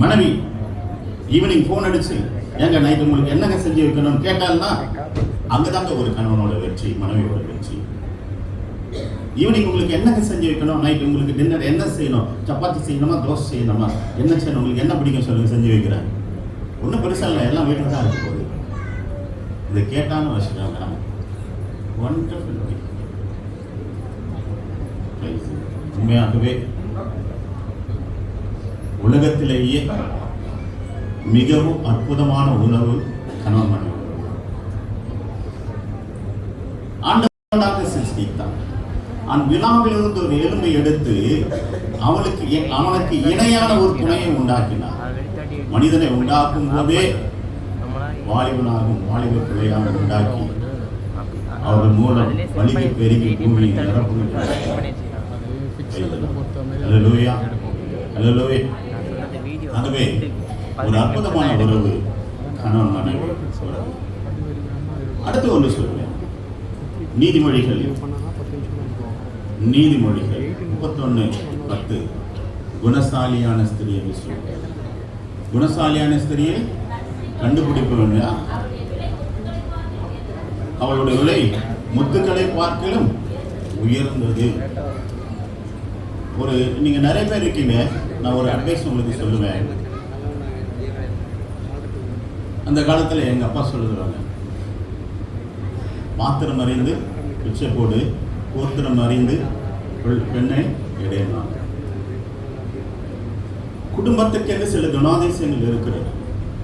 [SPEAKER 5] மனைவி ஈவினிங் ஃபோன் அடிச்சு, ஏங்க நைட்டு உங்களுக்கு என்னங்க செஞ்சு வைக்கணும்னு கேட்டால்னா அங்கதாங்க ஒரு கணவனோட வெற்றி, மனைவியோட வெற்றி. ஈவினிங் உங்களுக்கு என்னங்க செஞ்சு வைக்கணும், நைட்டு உங்களுக்கு டின்னர் என்ன செய்யணும், சப்பாத்தி செய்யணுமா தோசை செய்யணுமா, என்ன செய்யணும், உங்களுக்கு என்ன பிடிக்கும் சொல்லுங்க, செஞ்சு வைக்கிறேன். ஒன்றும் பெருசாக இல்லை, எல்லாம் வீட்டில் தான் இருக்கும் போது இதை கேட்டான்னு வச்சுக்கோங்க. ஒண்டர்ஃபுல். உண்மையாகவே உலகத்திலேயே மிகவும் அற்புதமான உணவு கணவன் மனைவி. ஆண்டவராக சிருஷ்டித்தான். விழாவிலிருந்து ஒரு எலும்பை எடுத்து அவனுக்கு இணையான ஒரு துணையை உண்டாக்கினார். மனிதனை உண்டாக்கும் போதே வாலிபனாகும் வாலிப பிள்ளையாக உண்டாக்கி அவர்கள் மூலம் வலிமை பெருகி பூமியை நிரப்புகிறார். அல்லேலூயா, அல்லேலூயா. ஆகவே ஒரு அற்புதமான உறவு கணவன் மனைவி. அடுத்து ஒன்று சொல்லுவேன். நீதிமொழிகள் 31:10 குணசாலியான ஸ்திரியை சொல்லுவேன். குணசாலியான ஸ்திரியை கண்டுபிடிக்க வேண்டியா, அவளுடைய விலை முத்துக்களை பார்க்கலும் உயர்ந்தது. ஒரு நீங்க நிறைய பேர் இருக்கீங்க, நான் ஒரு அட்வைஸ் உங்களுக்கு சொல்லுவேன். அந்த காலத்தில் எங்க அப்பா சொல்லுவாங்க, பாத்திரம் அறிந்து பிச்சை போடு, கோத்திரம் அறிந்து பெண்ணை இடையினாங்க. குடும்பத்துக்கென்று சில குணாதிசயங்கள் இருக்கிறது.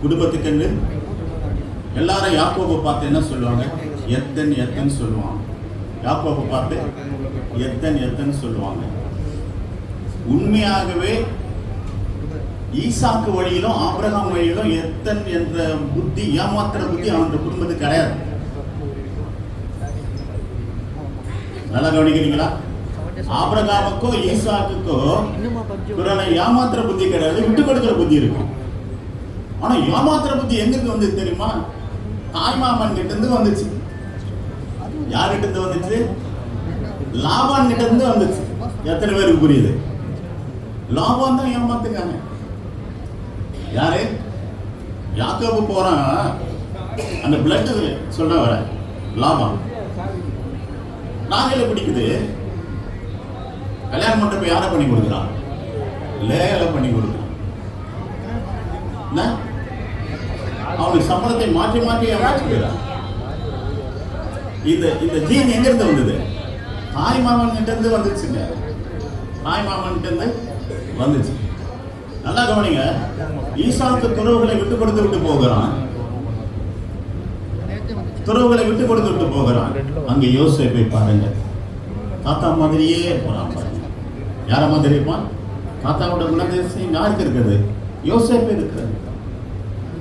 [SPEAKER 5] குடும்பத்துக்கென்று எல்லாரும் யாக்கோபை பார்த்து என்ன சொல்லுவாங்க, எத்தன் சொல்லுவாங்க. யாக்கோபை பார்த்து எத்தன் சொல்லுவாங்க. உண்மையாகவே ஈசாக்கு வழியிலும் ஆபிரகாம் வழியிலும் எத்தன் என்ற புத்தி, ஏமாத்திர புத்தி அவன் குடும்பத்துக்கு கிடையாது. நல்லா கவனிக்கிறீங்களா? ஆபிரகாமுக்கோ ஈசாக்குக்கோ ஏமாத்திர புத்தி கிடையாது, விட்டு கொடுக்கிற புத்தி இருக்கும். ஆனா ஏமாத்திர புத்தி எங்கிருந்து வந்து தெரியுமா? தாய்மாமன் கிட்ட இருந்து வந்துச்சு. யார்கிட்ட இருந்து வந்துச்சு? லாபான் கிட்ட இருந்து வந்துச்சு. எத்தனை பேருக்கு புரியுது? லாபான் தான் ஏமாத்துக்காங்க. யாரு? யாக்கோபு போறான், அந்த பிளட் சொல்ற வர லாபான் நாகையில பிடிக்குது. கல்யாணம் மண்டப யாரை பண்ணி கொடுக்குறான்? லேல பண்ணி கொடுக்குறான். அவனுக்கு சம்பளத்தை மாற்றி மாற்றி ஏமாற்றுகிறான். இந்த ஜீன் எங்க இருந்து வந்தது? தாய் மாமன் கிட்ட இருந்து வந்துச்சுங்க. தாய் மாமன் கிட்ட இருந்து வந்துச்சு. நல்லா கவனிங்க. ஈசாக்கு துறவுகளை விட்டு கொடுத்து விட்டு போகிறான். துறவுகளை விட்டு கொடுத்து விட்டு போகிறான். அங்க யோசேப்பை பாருங்க, தாத்தா மாதிரியே போறான் பாருங்க. யார மாதிரி இருப்பான்? தாத்தாவோட குணாதிசயம் யாருக்கு இருக்கிறது? யோசேப்பே இருக்கிறது.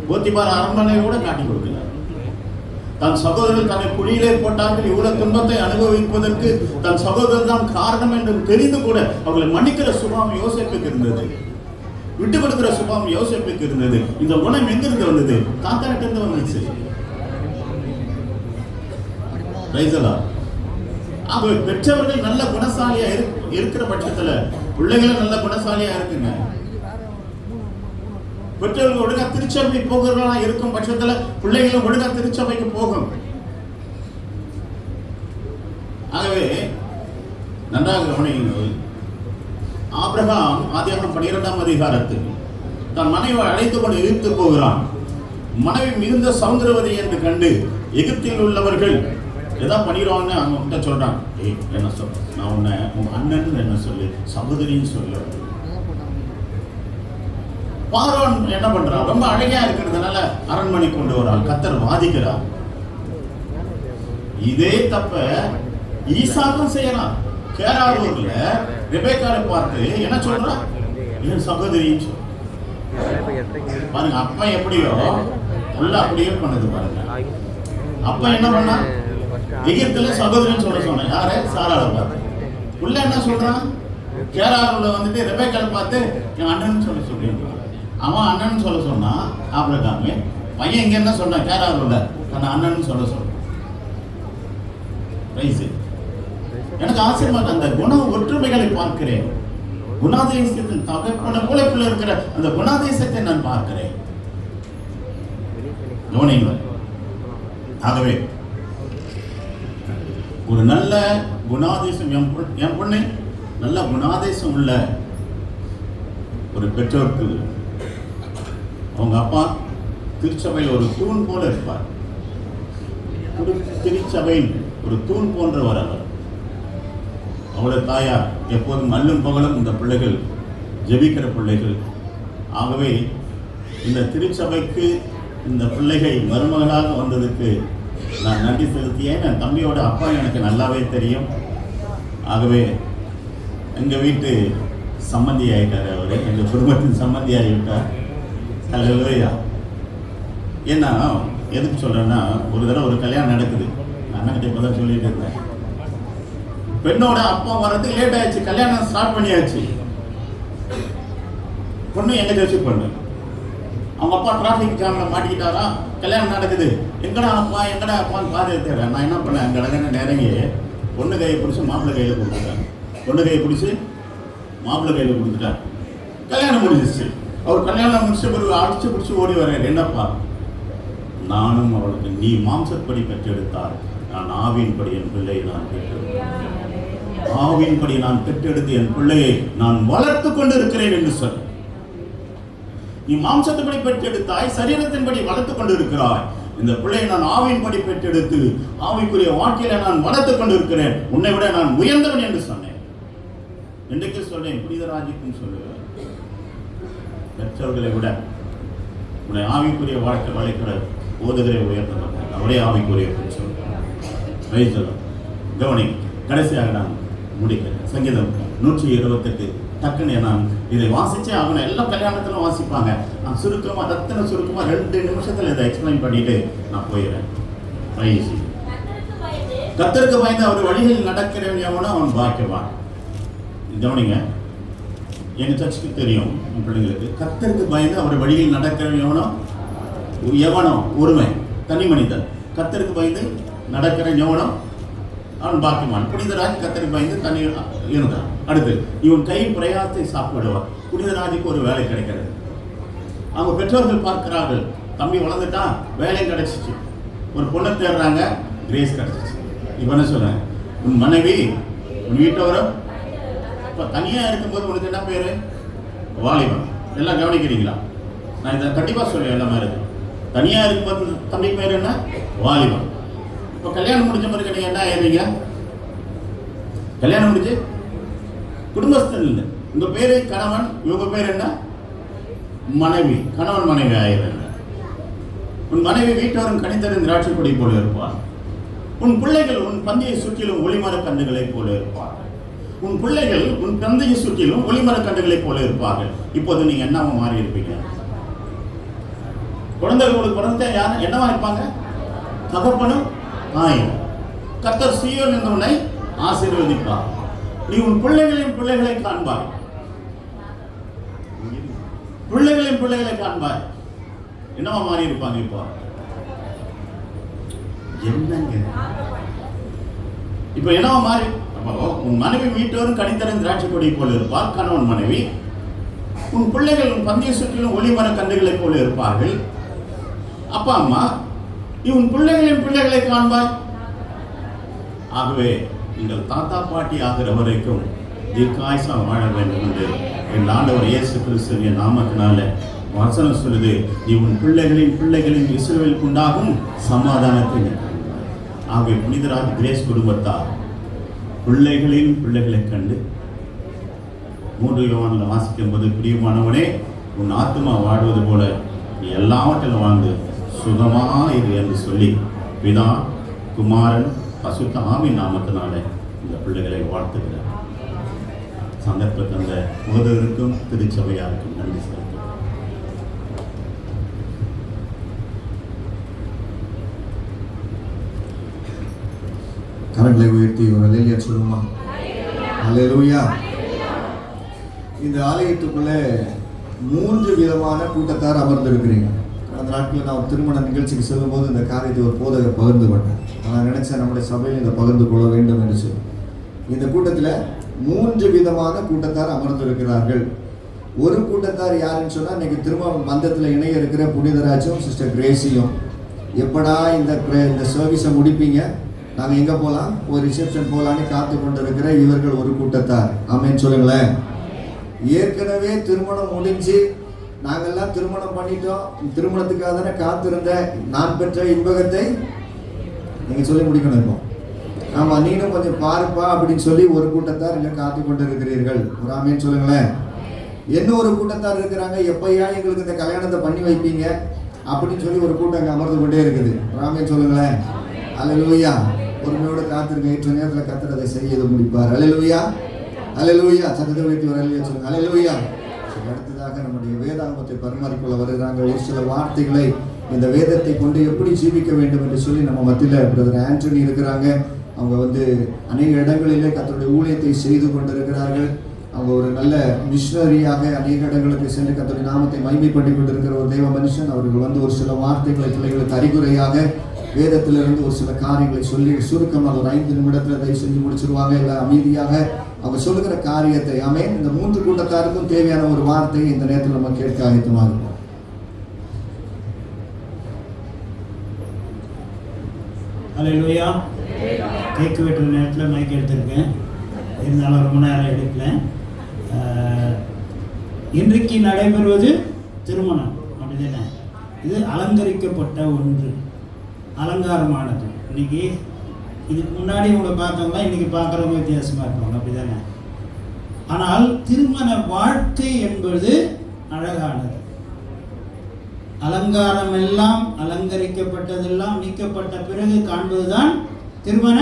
[SPEAKER 5] போத்திபார் அரண்மனை கூட காட்டி கொடுக்கிறார். தன் சகோதரர் தன்னை குழியிலே போட்டார்கள், இவ்வளவு துன்பத்தை அனுபவிப்பதற்கு தன் சகோதரர் தான் காரணம் என்று தெரிந்து கூட அவர்களை மன்னிக்கிற சுபாவம் யோசேப்புக்கு இருந்தது. விட்டு கொடுக்கிற சுபாவம் யோசேப்புக்கு இருந்தது. இந்த குணம் எங்கிருந்து வந்தது? தாத்தா கிட்ட இருந்து வந்துச்சு. பெற்றவர்கள் நல்ல குணசாலியா இருக்கிற பட்சத்துல பிள்ளைகளும் நல்ல குணசாலியா இருக்குங்க. பெற்றவர்கள் ஒழுங்கா திருச்சபை போகிறவர்களா இருக்கும் பட்சத்துல பிள்ளைகளும் ஒழுங்கா திருச்சபைக்கு போகும். ஆகவே நன்றாக கவனியுங்கள். ஆபிரகாம் ஆதியாகமம் 12ஆம் அதிகாரத்தில் தன் மனைவி அழைத்துக் கொண்டு எகிப்து போகிறான். மனைவி மிகுந்த சௌந்தரவதி என்று கண்டு எகிப்தில் உள்ளவர்கள் ஏதாவது பண்ணிடுவாங்க. அவங்க கிட்ட சொல்றான், என்ன சொல், நான் உன்னை உங்க அண்ணன் என்ன சொல்லு, சகோதரின்னு சொல்லு. பார்வோன் என்ன பண்றான்? ரொம்ப அழகா இருக்கிறதுனால அரண்மனை கொண்டு வரான். கர்த்தர் வாதிக்கிறார். இதே தப்ப ஈசாக்கும் செய்யலாம். கேராரூர்ல ரெபேக்காவை பார்த்து என்ன சொல்றான்? என் சகோதரின்னு சொல்ற. பாருங்க, அப்பா எப்படியோ உள்ள அப்படியே பண்ணது பாருங்க. அப்பா என்ன பண்ணா? எகிப்துல சகோதரன் சொல்ல சொன்னேன். யாரு? சாராளை பார்த்து. உள்ள என்ன சொல்றான்? கேராருல வந்துட்டு ரெபேக்காவை பார்த்து என் அண்ணன் சொல்ல சொல்லியிருக்கான். அவன் அண்ணன் சொல்ல சொன்னான். ஆபிரகாமே பையன் இங்க என்ன சொன்னான்? கேராருல தன் அண்ணன் சொல்ல சொன்னான். எனக்கு ஆச்சரியமா அந்த குண ஒற்றுமைகளை பார்க்கிறேன். குணாதிசயத்தின் தகப்பன மூளைக்குள்ள இருக்கிற அந்த குணாதிசயத்தை நான் பார்க்கிறேன். கவனியுங்கள். ஆகவே ஒரு நல்ல குணாதிசயம் என் பொண்ணு நல்ல குணாதிசயம் உள்ள ஒரு பெற்றோருக்கு அவங்க அப்பா திருச்சபையில் ஒரு தூண் போல இருப்பார். திருச்சபையில் ஒரு தூண் போன்றவர் அவர். அவளோட தாயார் எப்போதும் அல்லும் பகலும் இந்த பிள்ளைகள் ஜெபிக்கிற பிள்ளைகள். ஆகவே இந்த திருச்சபைக்கு இந்த பிள்ளைகள் மருமகளாக வந்ததுக்கு நான் நன்றி செலுத்தியேன். என் தம்பியோட அப்பா எனக்கு நல்லாவே தெரியும். ஆகவே எங்கள் வீட்டு சம்மந்தி ஆகிட்டார். அவர் எங்கள் குடும்பத்தின் சம்மந்தி ஆகிவிட்டார். அல்லேலூயா. ஏன்னா எதுக்கு சொல்கிறேன்னா, ஒரு தடவை ஒரு கல்யாணம் நடக்குது. நான் அண்ணன்கிட்ட இப்போ தான் சொல்லிட்டு இருந்தேன். பெண்ணோட அப்பா வர்றது லேட் ஆயிடுச்சு. கல்யாணம் ஸ்டார்ட் பண்ணியாச்சு. பொண்ணு எங்க வச்சு பொண்ணு அவங்க அப்பா டிராஃபிக் ஜாம்ல மாட்டிக்கிட்டாரா. கல்யாணம் நடக்குது. எங்கடா அப்பான்னு பாரு தேவை. நான் என்ன பண்ணேன்? கடகன நேரங்க பொண்ணு கையை பிடிச்சி மாப்பிள்ளை கையில் கொடுத்துட்டாங்க. பொண்ணு கையை பிடிச்சி மாப்பிள்ளை கையில் கொடுத்துட்டாங்க. கல்யாணம் முடிஞ்சிச்சு. அவர் கல்யாணம் முடிச்ச பிறகு அடிச்சு பிடிச்சி ஓடி வர்றாரு. என்னப்பா? நானும் அவளுக்கு நீ மாம்சப்படி பெற்றெடுத்தார், நான் ஆவியின்படி என் பிள்ளையை நான் பெற்றெடுத்தேன். ஆவியின்படி நான் பெற்றெடுத்து என் பிள்ளையை நான் வளர்த்து கொண்டு இருக்கிறேன் என்று சொல். நீ மாம்சத்துப்படி பெற்றெடுத்தாய், சரீரத்தின்படி வளர்த்துக் கொண்டு இருக்கிறாய். இந்த பிள்ளையை நான் ஆவியின்படி பெற்றெடுத்து ஆவிக்குரிய வாழ்க்கையில நான் வளர்த்துக் கொண்டு இருக்கிறேன். உன்னை விட நான் உயர்ந்தவன் என்று சொன்னேன். இன்றைக்கு சொல்றேன், புனிதராஜிக்கும் சொல்லுவேன், பெற்றோர்களை விட உன்னை ஆவிக்குரிய வாழ்க்கை வளைக்கிற ஓதுகிற உயர்ந்தவன் அவரே ஆவிக்குரிய பெற்றோர். கவனி. கடைசியாக நான் முடிக்கிறேன். சங்கீதம் 128. டக்குன்னு நான் இதை வாசிச்சே அவனை எல்லா கல்யாணத்திலும் வாசிப்பாங்க. நான் சுருக்கமா ரத்தன சுருக்கமா 2 நிமிஷத்துல இதை எக்ஸ்பிளைன் பண்ணிட்டு நான் போயிடுறேன். கர்த்தருக்கு பயந்து அவர் வழிகளில் நடக்கிறவன் எவனோ அவன் பாக்கியவான். கவனிங்க, எங்க சர்ச்சுக்கு தெரியும் என் பிள்ளைங்களுக்கு. கர்த்தருக்கு பயந்து அவர் வழியில் நடக்கிறவன் எவனோ ஒருவன் தனி மனிதன். கர்த்தருக்கு பயந்து நடக்கிற எவனோ அவன் பாக்கியவான். புனிதராஜ் கர்த்தருக்கு பயந்து தனி இருந்தான். அடுத்து, இவன் கையின் பிரயாசத்தை சாப்பிடுவான். புனிதராஜுக்கு ஒரு வேலை கிடைக்கிறது. அவங்க பெற்றோர்கள் பார்க்கிறார்கள், தம்பி வளர்ந்துட்டான், வேலையும் கிடைச்சிச்சு. ஒரு பொண்ணை தேடுறாங்க, கிரேஸ் கிடைச்சிச்சு. இவனை சொல்றேன், உன் மனைவி உன் வீட்டோரம் இப்போ தனியாக இருக்கும்போது உனக்கு என்ன பேரு? வாலிபன். எல்லாம் கவனிக்கிறீங்களா? நான் இதை கண்டிப்பாக சொல்லுவேன். எல்லாமே இருக்கு. தனியாக இருக்கும்போது தம்பி பேர் என்ன? வாலிபன். இப்போ கல்யாணம் முடிஞ்ச பிறகு நீங்கள் என்ன ஆயிடுறீங்க? கல்யாணம் முடிஞ்சு குடும்பஸ்தன் இல்லை. உங்க பேரு கணவன், இவங்க பேர் என்ன? மனைவி. கணவன் மனைவி ஆயிடுறாங்க. உன் மனைவி வீட்டோரும் கனித்தரும் திராட்சை கொடி போல இருப்பார். உன் பிள்ளைகள் உன் பந்தையை சுற்றிலும் ஒளிமர கன்றுகளை போல இருப்பார். உன் பிள்ளைகள் உன் பந்தையை சுற்றிலும் ஒளிமர கன்றுகளை போல இருப்பார்கள். இப்போது நீங்க என்னவா மாறி இருப்பீங்க? குழந்தைகளுக்கு குழந்தை யார் என்னவா இருப்பாங்க? தகப்பனும் தாயும். கர்த்தர் சீயோன் என்பவனை ஆசீர்வதிப்பார். நீ உன் பிள்ளைகளின் பிள்ளைகளை காண்பாய். பிள்ளைகளின் பிள்ளைகளை காண்பாய். என்னவா மாறி இருப்பாங்க? இப்போ என்னங்க இப்ப என்னவா மாறி? உன் மனைவி வீட்டோரும் கனித்தரும் திராட்சை கொடி போல இருப்பார். கணவன் மனைவி. உன் பிள்ளைகள் உன் பந்தய சுற்றிலும் ஒளிமர கன்றுகளை போல இருப்பார்கள். அப்பா அம்மா, நீ உன் பிள்ளைகளின் பிள்ளைகளை காண்பாய். ஆகவே நீங்கள் தாத்தா பாட்டி ஆகிற வரைக்கும் தீர்க்காயுசா வாழ வேண்டும் என்று என் ஆண்டவர் இயேசு கிறிஸ்துவின் நாமத்தினால வசனம் சொல்லுது. நீ உன் பிள்ளைகளின் இஸ்ரவேலுக்கு உண்டாகும் சமாதானத்தை. ஆகவே புனிதராஜ் கிரேஸ் குடும்பத்தார் பிள்ளைகளின் பிள்ளைகளை கண்டு 3 யோவானில் வாசிக்கும் போது, பிரியமானவனே, உன் ஆத்மா வாழ்வது போல நீ எல்லாவற்றிலும் வாழ்ந்து சுகமாயிரு என்று சொல்லி பிதா, குமாரன், பசுத்த ஆவியின் நாமத்தினால இந்த பிள்ளைகளை வாழ்த்துகிறார். சந்தர்ப்பத்தை அந்த போதகருக்கும் திருச்சபையாருக்கும் நன்றி செலுத்துகிறேன்.
[SPEAKER 1] கரங்களை உயர்த்தி ஒரு அல்லேலூயா சொல்லுமா? அல்லேலூயா. இந்த ஆலயத்துக்குள்ளே 3 விதமான கூட்டத்தார் அமர்ந்திருக்கிறீங்க. அந்த நாட்களில் நான் திருமண நிகழ்ச்சிக்கு செல்லும்போது இந்த காரியத்தை ஒரு போதகர் பகிர்ந்து கொண்டேன். நான் நினைச்சேன் நம்முடைய சபையில் இதை பகிர்ந்து கொள்ள வேண்டும் என்று சொல்லி. இந்த கூட்டத்தில் 3 விதமான கூட்டத்தார் அமர்ந்திருக்கிறார்கள். ஒரு கூட்டத்தார் யாருன்னு சொன்னால் இன்னைக்கு திருமண பந்தத்தில் இணைய இருக்கிற புனிதராஜும் சிஸ்டர் கிரேசியும். எப்படா இந்த சர்வீஸை முடிப்பீங்க, நாங்கள் எங்கே போகலாம், ஒரு ரிசப்ஷன் போகலான்னு காத்து கொண்டு இருக்கிற இவர்கள் ஒரு கூட்டத்தார். ஆமேன்னு சொல்லுங்களேன். ஏற்கனவே திருமணம் முடிஞ்சு நாங்கள்லாம் திருமணம் பண்ணிட்டோம், திருமணத்துக்காக தானே காத்திருந்த நான் பெற்ற இன்பகத்தை நீங்கள் சொல்லி முடிக்கணும். இப்போ ஆமாம், நீங்களும் கொஞ்சம் பாருப்பா அப்படின்னு சொல்லி ஒரு கூட்டத்தார் இங்கே காத்து கொண்டு இருக்கிறீர்கள். ஒரு ஆமேன்னு சொல்லுங்களேன். இன்னொரு கூட்டத்தார் இருக்கிறாங்க, எப்பயா எங்களுக்கு இந்த கல்யாணத்தை பண்ணி வைப்பீங்க அப்படின்னு சொல்லி ஒரு கூட்டம் அங்கே அமர்ந்து கொண்டே இருக்குது. ஒரு ஆமேன்னு சொல்லுங்களேன். அல்லேலூயா. பொறுமையோடு காத்திருக்க, ஏற்ற நேரத்தில் கர்த்தர் அதை செய்து முடிப்பார். அல்லேலூயா. அல்லேலூயா. சத்தத்தை வைத்து ஒரு அல்லேலூயா சொல்லுங்க. அல்லேலூயா. அடுத்ததாக நம்முடைய வேதாகமத்தை பரிமாறிக்கொள்ள வருகிறாங்க. ஒரு சில வார்த்தைகளை இந்த வேதத்தை கொண்டு எப்படி ஜீவிக்க வேண்டும் என்று சொல்லி நம்ம மத்தியில் பிரதர் ஆண்டனி இருக்கிறாங்க. அவங்க அநேக இடங்களிலே கர்த்தருடைய ஊழியத்தை செய்து கொண்டிருக்கிறார்கள். அவங்க ஒரு நல்ல மிஷனரியாக அநேக இடங்களுக்கு சென்று கர்த்தருடைய நாமத்தை மகிமைப்படுத்திக் கொண்டிருக்கிற ஒரு தெய்வ மனுஷன். அவர்கள் ஒரு சில வார்த்தைகளை பிள்ளைகளுக்கு அறிகுறையாக வேதத்திலிருந்து ஒரு சில காரியங்களை சொல்லி சுருக்கமாக ஒரு 5 நிமிடத்தில் தயவு செஞ்சு முடிச்சிருவாங்க. இல்லை அமைதியாக அவங்க சொல்லுகிற காரியத்தை ஆமென் இந்த 3 கூட்டத்தாருக்கும் தேவையான ஒரு வார்த்தையை இந்த நேரத்தில் நம்ம கேட்க ஆயத்தமாக இருப்போம்.
[SPEAKER 6] அல்லேலூயா. கேட்க வெட்டுற நேரத்தில் மைக் எடுத்திருக்கேன், இருந்தாலும் ரொம்ப நேரம் எடுக்கல. இன்றைக்கு நடைபெறுவது திருமணம், அப்படிதானே? இது அலங்கரிக்கப்பட்ட ஒன்று, அலங்காரமானது. இன்னைக்கு இதுக்கு முன்னாடி உங்களை பார்த்தவங்க இன்னைக்கு பார்க்குறவங்க வித்தியாசமாக இருப்பாங்க, அப்படிதானே? ஆனால் திருமண வாழ்க்கை என்பது அழகானது. அலங்காரம் எல்லாம் அலங்கரிக்கப்பட்டதெல்லாம் நீக்கப்பட்ட பிறகு காண்பதுதான் திருமண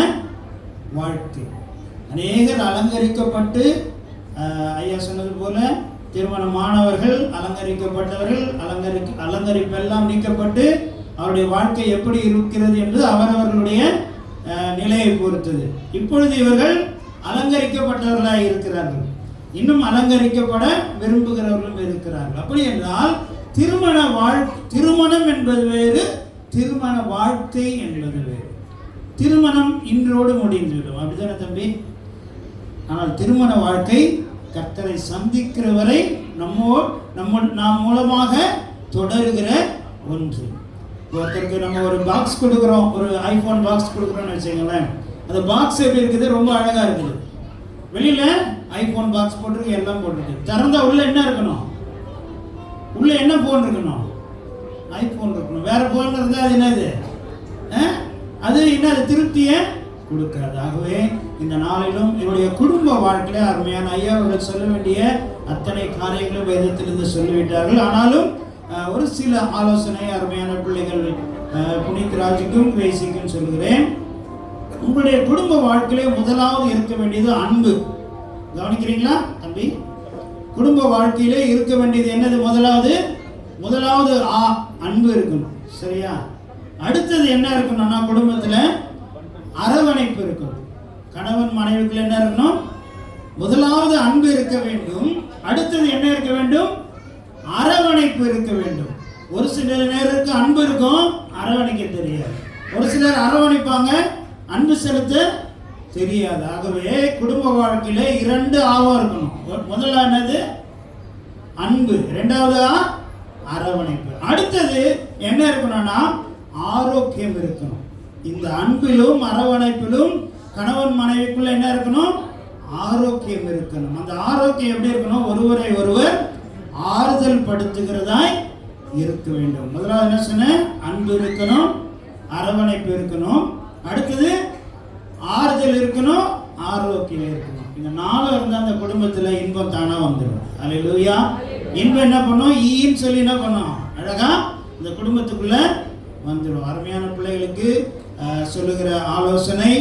[SPEAKER 6] வாழ்க்கை. அநேகர் அலங்கரிக்கப்பட்டு, ஐயா சொன்னது போல திருமணமானவர்கள் அலங்கரிக்கப்பட்டவர்கள், அலங்கரிப்பெல்லாம் நீக்கப்பட்டு அவருடைய வாழ்க்கை எப்படி இருக்கிறது என்று அவரவர்களுடைய நிலையை பொறுத்தது. இப்பொழுது இவர்கள் அலங்கரிக்கப்பட்டவர்களாக இருக்கிறார்கள், இன்னும் அலங்கரிக்கப்பட விரும்புகிறவர்களும் இருக்கிறார்கள். அப்படி என்றால் திருமணம் என்பது வேறு, திருமண வாழ்க்கை என்பது வேறு. திருமணம் இன்றோடு முடிந்துவிடும், அப்படிதானே தம்பி? ஆனால் திருமண வாழ்க்கை கர்த்தரை சந்திக்கிற வரை நாம் மூலமாக தொடருகிற ஒன்று. ஒருத்தருக்கு நம்ம ஒரு பாக்ஸ் கொடுக்குறோம், ஒரு ஐஃபோன் பாக்ஸ் கொடுக்குறோம்னு வச்சுங்களேன். அந்த பாக்ஸ் எப்படி இருக்குது? ரொம்ப அழகா இருக்குது. வெளியில ஐஃபோன் பாக்ஸ் போட்டிருக்கு, எல்லாம் போட்டிருக்கு. திறந்தா உள்ள என்ன இருக்கணும்? உள்ள என்ன போன் இருக்கணும்? ஐஃபோன் இருக்கணும். வேற போன் இருந்தா அது என்னது? அது என்னது? திருப்தியை கொடுக்காது. ஆகவே இந்த நாளிலும் என்னுடைய குடும்ப வாழ்க்கையில அருமையான ஐயா அவர்கள் சொல்ல வேண்டிய அத்தனை காரியங்களும் வேதத்திலிருந்து சொல்லிவிட்டார்கள். ஆனாலும் ஒரு சில ஆலோசனை அருமையான பிள்ளைகள் புனித் ராஜுக்கும் பேசிக்கும் சொல்கிறேன். உங்களுடைய குடும்ப வாழ்க்கையிலே முதலாவது இருக்க வேண்டியது அன்பு. கவனிக்கிறீங்களா தம்பி? குடும்ப வாழ்க்கையிலே இருக்க வேண்டியது என்னது? முதலாவது அன்பு இருக்கணும், சரியா? அடுத்தது என்ன இருக்கணும்னா குடும்பத்தில் அரவணைப்பு இருக்கணும். கணவன் மனைவிக்குள்ள என்ன இருக்கணும்? முதலாவது அன்பு இருக்க வேண்டும். அடுத்தது என்ன இருக்க வேண்டும்? அரவணைப்பு இருக்க வேண்டும். ஒரு சில நேரத்துக்கு அன்பு இருக்கும், அரவணைக்க தெரியாது. ஒரு சிலர் அரவணைப்பாங்க, அன்பு செலுத்த தெரியாது. ஆகவே குடும்ப வாழ்க்கையில 2 ஆவம் இருக்கணும். முதல்ல என்னது? அன்பு. இரண்டாவது அரவணைப்பு. அடுத்தது என்ன இருக்கணும்னா ஆரோக்கியம் இருக்கணும். இந்த அன்பிலும் அரவணைப்பிலும் கணவன் மனைவிக்குள்ள என்ன இருக்கணும்? ஆரோக்கியம் இருக்கணும். அந்த ஆரோக்கியம் எப்படி இருக்கணும்? ஒருவரை ஒருவர் ஆறுதல் படுத்துகிறதாய் இருக்க வேண்டும். முதலாவது என்ன சொன்ன? அன்பு இருக்கணும், அரவணைப்பு இருக்கணும், அடுத்தது ஆறுதல் இருக்கணும், ஆரோக்கியம் இருக்கணும். இந்த 4 இருந்தால் அந்த குடும்பத்தில் இன்பம் தானா வந்துடும். அல்லேலூயா. இன்பம் என்ன பண்ணும்? ஈன்னு சொல்லி என்ன பண்ணும்? அழகா இந்த குடும்பத்துக்குள்ள வந்துடும். அருமையான பிள்ளைகளுக்கு சொல்லுகிற ஆலோசனை,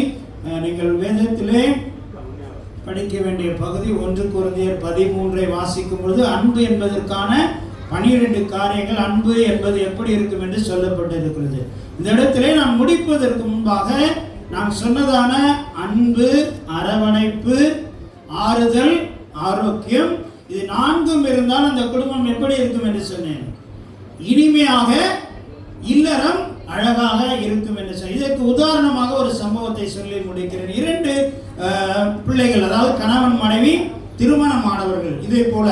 [SPEAKER 6] நீங்கள் வேதத்திலே படிக்க வேண்டிய பகுதி 1 கொரிந்தியர் 13 வாசிக்கும் பொழுது அன்பு என்பதற்கான 12 காரியங்கள், அன்பு என்பது எப்படி இருக்கும் என்று சொல்லப்பட்டிருக்கிறது. இந்த இடத்திலே நான் முடிப்பதற்கு முன்பாக நான் சொன்னதான அன்பு, அரவணைப்பு, ஆறுதல், ஆரோக்கியம், இது 4ம் இருந்தால் அந்த குடும்பம் எப்படி இருக்கும் என்று சொன்னேன். இனிமையாக, இல்லறம் அழகாக இருக்கும் என்று சொன்னேன். இதற்கு உதாரணமாக ஒரு சம்பவத்தை சொல்லி முடிக்கிறேன். 2 பிள்ளைகள், அதாவது கணவன் மனைவி திருமணமானவர்கள். இதே போல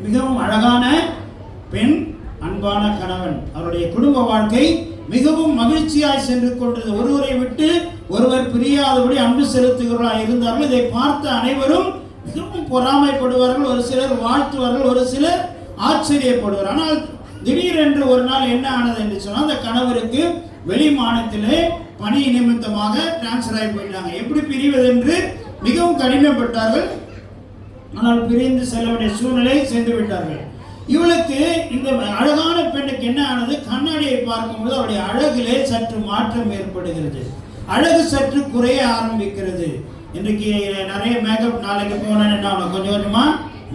[SPEAKER 6] மிகவும் அழகான பெண், அன்பான கணவன், அவருடைய குடும்ப வாழ்க்கை மிகவும் மகிழ்ச்சியாய் சென்று கொண்டது. ஒருவரை விட்டு ஒருவர் பிரியாதபடி அன்பு செலுத்துகிறவர்களாக இருந்தார்கள். இதை பார்த்த அனைவரும் மிகவும் பொறாமைப்படுவார்கள். ஒரு சிலர் வாழ்த்துவார்கள், ஒரு சிலர் ஆச்சரியப்படுவார். ஆனால் திடீரென்று ஒரு நாள் என்ன ஆனது என்று சொன்னால், அந்த கணவருக்கு வெளி மாநிலத்திலே பணி நிமித்தமாக டிரான்ஸ்ஃபர் ஆகி போயிட்டாங்க. எப்படி பிரிவது என்று மிகவும் கடினப்பட்டார்கள். ஆனால் பிரிந்து செல்ல வேண்டிய சூழ்நிலை சென்று விட்டார்கள். இவளுக்கு, இந்த அழகான பெண்ணுக்கு என்ன ஆனது, கண்ணாடியை பார்க்கும்போது அவருடைய அழகிலே சற்று மாற்றம் ஏற்படுகிறது. அழகு சற்று குறைய ஆரம்பிக்கிறது. இன்றைக்கு நிறைய மேக்கப், நாளைக்கு போனேன்னு என்ன கொஞ்சம் கொஞ்சமா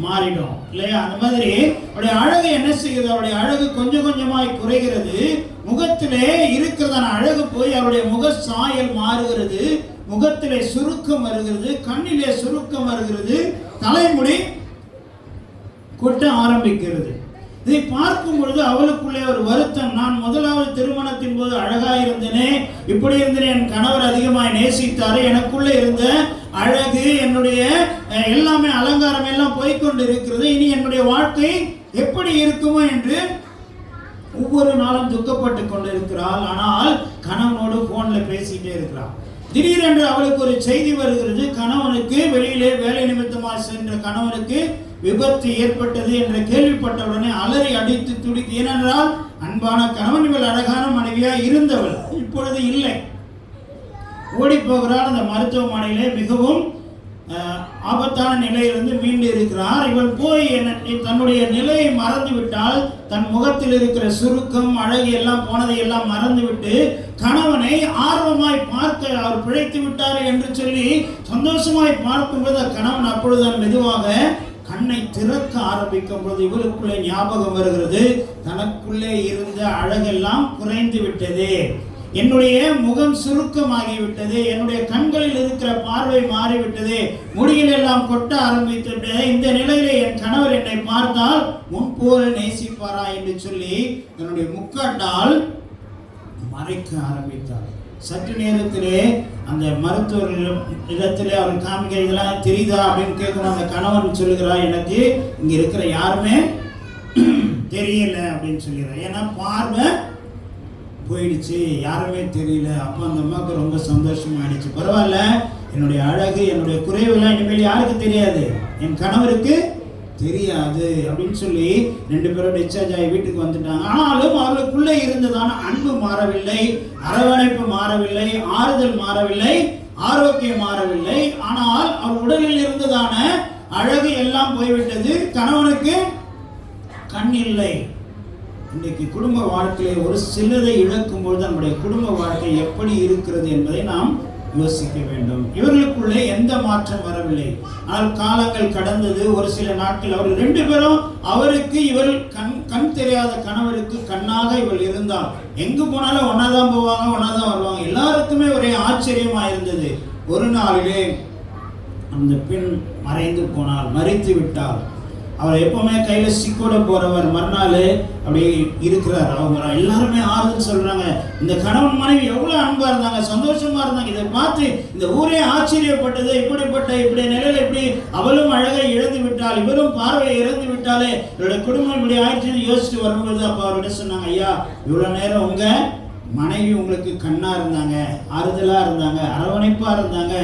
[SPEAKER 6] மாறிடும் இல்லையா? அந்த மாதிரி அவருடைய அழகு என்ன செய்கிறது, அவருடைய அழகு கொஞ்சம் கொஞ்சமாய் குறைகிறது. முகத்திலே இருக்கிறதான அழகு போய் அவருடைய முக சாயல் மாறுகிறது. முகத்திலே சுருக்கம் வருகிறது, கண்ணிலே சுருக்கம் வருகிறது, தலைமுடி கொட்ட ஆரம்பிக்கிறது. இதை பார்க்கும் பொழுது அவளுக்குள்ளே ஒரு வருத்தம். நான் முதலாவது திருமணத்தின் போது அழகாக இருந்தேனே, இப்படி இருந்தேன், என் கணவர் அதிகமாக நேசித்தாரு, எனக்குள்ளே இருந்த அழகு, என்னுடைய எல்லாமே அலங்காரம் எல்லாம் போய்கொண்டு இருக்கிறது, இனி என்னுடைய வாழ்க்கை எப்படி இருக்குமோ என்று ஒவ்வொரு நாளும் துக்கப்பட்டு கொண்டு இருக்கிறாள். ஆனால் கணவனோடு போன்ல பேசிட்டே இருக்கிறாள். திடீரென்று அவளுக்கு ஒரு செய்தி வருகிறது. கணவனுக்கு வெளியிலே வேலை நிமித்தமாக சென்ற கணவனுக்கு விபத்து ஏற்பட்டது என்று கேள்விப்பட்டவுடனே அலறி அடித்து துடித்து, ஏனென்றால் அன்பான கணவன், இவள் அழகான மனைவியா இருந்தவள், இப்பொழுது இல்லை. ஓடி போகிறாள். அந்த மருத்துவமனையிலே மிகவும் ஆபத்தான நிலையிலிருந்து மீண்டு இருக்கிறார். இவள் போய் தன்னுடைய நிலையை மறந்து விட்டால், தன் முகத்தில் இருக்கிற சுருக்கம், அழகு எல்லாம் போனதை எல்லாம் மறந்துவிட்டு கணவனை ஆர்வமாய் பார்க்க, அவர் பிழைத்து விட்டார் என்று சொல்லி சந்தோஷமாய் பார்க்கும்போது கணவன் அப்பொழுதுதான் மெதுவாக கண்ணை திறக்க ஆரம்பிக்கும் போது இவளுக்குள்ளே ஞாபகம் வருகிறது, தனக்குள்ளே இருந்த அழகெல்லாம் குறைந்து விட்டது, என்னுடைய முகம் சுருக்கமாகிவிட்டது, என்னுடைய கண்களில் இருக்கிற பார்வை மாறிவிட்டது, முடியில் எல்லாம் கொட்ட ஆரம்பித்துவிட்டது, இந்த நிலையிலே என் கணவர் என்னை பார்த்தால் முன்போல் நேசிப்பாரா என்று சொல்லி என்னுடைய முக்காட்டால் மறைக்க ஆரம்பித்தார். சற்று நேரத்திலே அந்த மருத்துவர்கள் இடத்திலே அவர் காமிக்க, இதெல்லாம் தெரியுதா அப்படின்னு கேட்கணும். அந்த கணவன் சொல்லுகிறார், எனக்கு இங்க இருக்கிற யாருமே தெரியல அப்படின்னு சொல்லிடுறார். ஏன்னா பார்வை போயிடுச்சு, யாருமே தெரியல. அப்போ அந்த அம்மாவுக்கு ரொம்ப சந்தோஷமாயிடுச்சு. பரவாயில்ல, என்னுடைய அழகு, என்னுடைய குறைவெல்லாம் இனிமேல் யாருக்கு தெரியாது, என் கணவருக்கு தெரியாது அப்படின்னு சொல்லி 2 பேரும் டிஸ்சார்ஜ் ஆகி வீட்டுக்கு வந்துட்டாங்க. ஆனாலும் அவர்களுக்குள்ளே இருந்ததான அன்பு மாறவில்லை, அரவணைப்பு மாறவில்லை, ஆறுதல் மாறவில்லை, ஆரோக்கியம் மாறவில்லை. ஆனால் அவர் உடலில் இருந்ததான அழகு எல்லாம் போய்விட்டது. கணவனுக்கு கண் இல்லை. இன்றைக்கு குடும்ப வாழ்க்கையை ஒரு சிலரை இழக்கும் பொழுது நம்முடைய குடும்ப வாழ்க்கை எப்படி இருக்கிறது என்பதை நாம் யோசிக்க வேண்டும். இவர்களுக்குள்ளே எந்த மாற்றம் வரவில்லை. ஆனால் காலங்கள் கடந்தது. ஒரு சில நாட்கள் அவர்கள் 2 பேரும், அவருக்கு இவள் கண் தெரியாத கணவருக்கு கண்ணாக இவள் இருந்தால், எங்கு போனாலும் ஒன்னாதான் போவாங்க, ஒன்னாதான் வருவாங்க. எல்லாருக்குமே ஒரே ஆச்சரியமா இருந்தது. ஒரு நாளிலே அந்த பெண் மறைந்து போனாள், மறித்து விட்டாள். அவர் எப்பவுமே கையில சிக்கோட போறவர், மறுநாள் அப்படி இருக்கிறார். அவங்க எல்லாருமே ஆறுதல் சொல்றாங்க, இந்த கணவன் மனைவி எவ்வளவு அன்பா இருந்தாங்க, சந்தோஷமா இருந்தாங்க. இதை பார்த்து இந்த ஊரே ஆச்சரியப்பட்டது. இப்படி நிலையில இப்படி அவளும் அழகை இழந்து விட்டாள், இவரும் பார்வையை இழந்து விட்டாலே, இவருடைய குடும்பம் இப்படி ஆயிடுச்சுன்னு யோசிச்சுட்டு வரும்போது அப்ப அவர்கிட்ட சொன்னாங்க, ஐயா, இவ்வளவு நேரம் உங்க மனைவி உங்களுக்கு கண்ணா இருந்தாங்க, ஆறுதலா இருந்தாங்க, அரவணைப்பா இருந்தாங்க,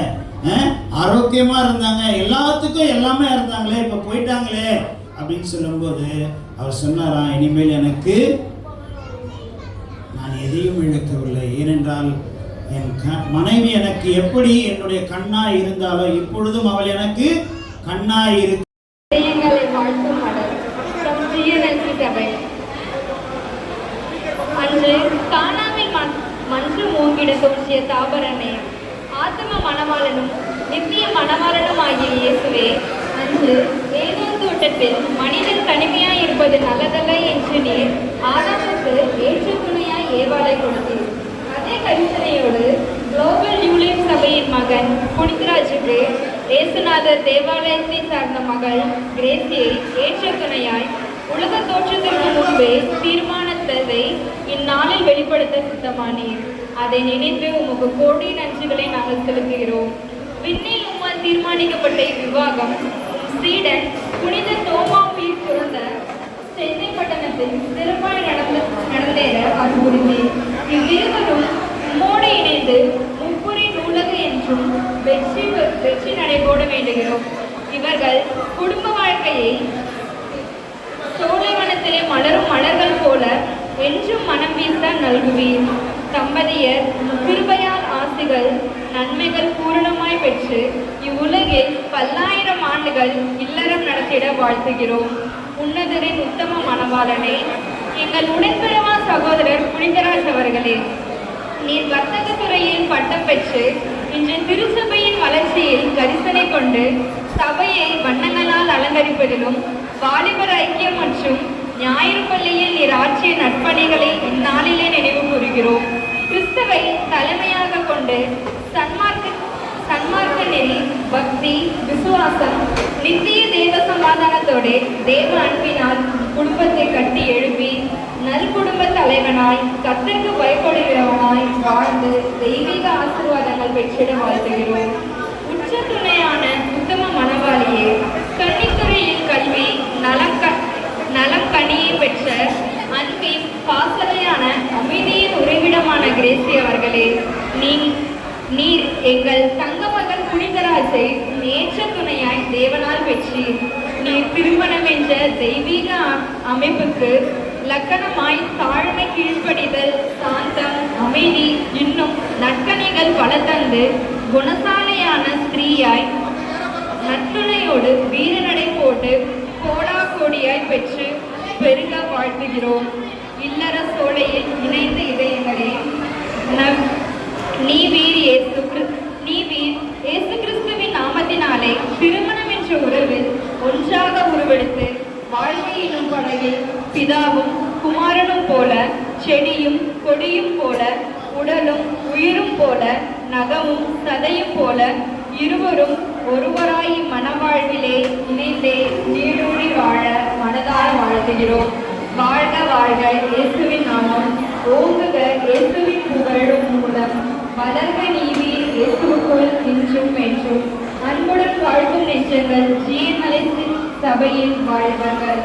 [SPEAKER 6] ஆரோக்கியமா இருந்தாங்க, எல்லாத்துக்கும் எல்லாமே இருந்தாங்களே, இப்ப போயிட்டாங்களே அப்படின்னு சொல்லும்போது அவர் சொன்னாரா, இனிமேல் எனக்கு நான் எதையும் இழக்கவில்லை. ஏனென்றால் என் மனைவி எனக்கு எப்படி என்னுடைய கண்ணா இருந்தாலோ இப்பொழுதும் அவள் எனக்கு கண்ணா இருக்கு.
[SPEAKER 7] அன்று காணாமல் மன்று மூங்கிட தோன்றிய தாபரமே, ஆத்ம மணவாளனும் நித்திய மணவாளனும் ஆகிய இயேசுவே, அன்று ஏதேன் தோட்டத்தில் மனிதன் தனிமையாய் இருப்பது நல்லதல்ல என்று நீர் ஆதாமுக்கு ஏற்ற துணையாய் ஏவாளை கொடுத்தீர். அதே கரிசனையோடு குளோபல் நியூ லைஃப் சபையின் மகன் புனித்ராஜுக்கு இயேசுநாதர் தேவாலயத்தை சார்ந்த மகள் கிரேசியை ஏற்ற துணையாய் உலக தோற்றத்திற்கு முன்பே தீர்மானத்தை இந்நாளில் வெளிப்படுத்த சித்தமானீர். அதை நினைத்து உமக்கு கோடி நன்றிகளை நாங்கள் செலுத்துகிறோம். விண்ணில் உம்மால் தீர்மானிக்கப்பட்ட இவ்விவாகம் ஸ்வீடன் புனித தோமாவுயில் பிறந்த சென்னை பட்டணத்தில் சிறப்பாய் நடந்தேற அறிவுறுத்தீர். இவ்விருவரும் உம்மோடு இணைந்து முப்புரி நூலக என்றும் வெற்றி நடைபோட வேண்டுகிறோம். இவர்கள் குடும்ப வாழ்க்கையை சோலைவனத்திலே மலரும் மலர்கள் போல என்றும் மனம் வீச நல்குவீர். தம்பதியர் கிருபையால் ஆசிகள் நன்மைகள் பூரணமாய் பெற்று இவ்வுலகில் 10,000 ஆண்டுகள் இல்லறம் நடத்திட வாழ்த்துகிறோம். உன்னதரின் உத்தம மணவாளனே, எங்கள் உடன்பிறவா சகோதரர் புனிதராஜ் அவர்களே, நீர் வர்த்தக துறையில் பட்டம் பெற்று இன்று திருச்சபையின் வளர்ச்சியில் கரிசனை கொண்டு சபையை வண்ணங்களால் அலங்கரிப்பதிலும் வாலிபர் ஐக்கியம் மற்றும் ஞாயிறு பள்ளியில் நீர் ஆற்றிய நற்பணிகளை இந்நாளிலே நினைவு கூறுகிறோம். கிறிஸ்துவை தலைமையாக கொண்டு சன்மார்க்க நெறி, பக்தி, விசுவாசம், நித்திய தேவ சமாதானத்தோடு தேவ அன்பினால் குடும்பத்தை கட்டி எழுப்பி நற்குடும்ப தலைவனாய் கர்த்தருக்கு பயப்படுகிறவனாய் வாழ்ந்து தெய்வீக ஆசீர்வாதங்கள் பெற்றிட வாழ்த்துகிறோம். உச்ச துணையான உத்தம மணவாளியே, கன்னித்துறையில் கல்வி நலம் கனியை பெற்ற அன்பின் பாசறையான அமைதியின் உறைவிடமான கிரேசி அவர்களே, நீர் எங்கள் தங்க மகன் புனிதராஜை ஏற்ற துணையாய் தேவனால் பெற்றீர். நீர் திருமணம் என்ற தெய்வீக அமைப்புக்கு லக்கணமாய் தாழ்மை, கீழ்ப்படிதல், சாந்தம், அமைதி இன்னும் நற்கணிகள் பல தந்து குணசாலையான ஸ்திரீயாய் நற்றுணையோடு வீரநடை போட்டு கோடா கோடியாய் பெற்று பெருக வாழ்த்துகிறோம். இல்லற சோலையில் இணைந்த இதயங்களே, நீ வீர் இயேசு கிறிஸ்துவின் நாமத்தினாலே திருமணம் என்ற உறவில் ஒன்றாக உருவெடுத்து வாழ்க்கை எனும் படகில் பிதாவும் குமாரனும் போல, செடியும் கொடியும் போல, உடலும் உயிரும் போல, நகமும் சதையும் போல இருவரும் ஒருவராய் மனவாழ்விலே இணைந்தே நீடூழி வாழ மனதார வாழ்த்துகிறோம். வாழ்க வாழ்க இயேசுவின் நாமம் ஓங்குக, இயேசுவின் புகழும் மூலம் வளர்க நீவி இயேசுவுக்குள் இன்றும் என்றும். அன்புடன் வாழ்க்கும் நெஞ்சங்கள் ஜீவமலை சபையில் வாழ்வார்கள்.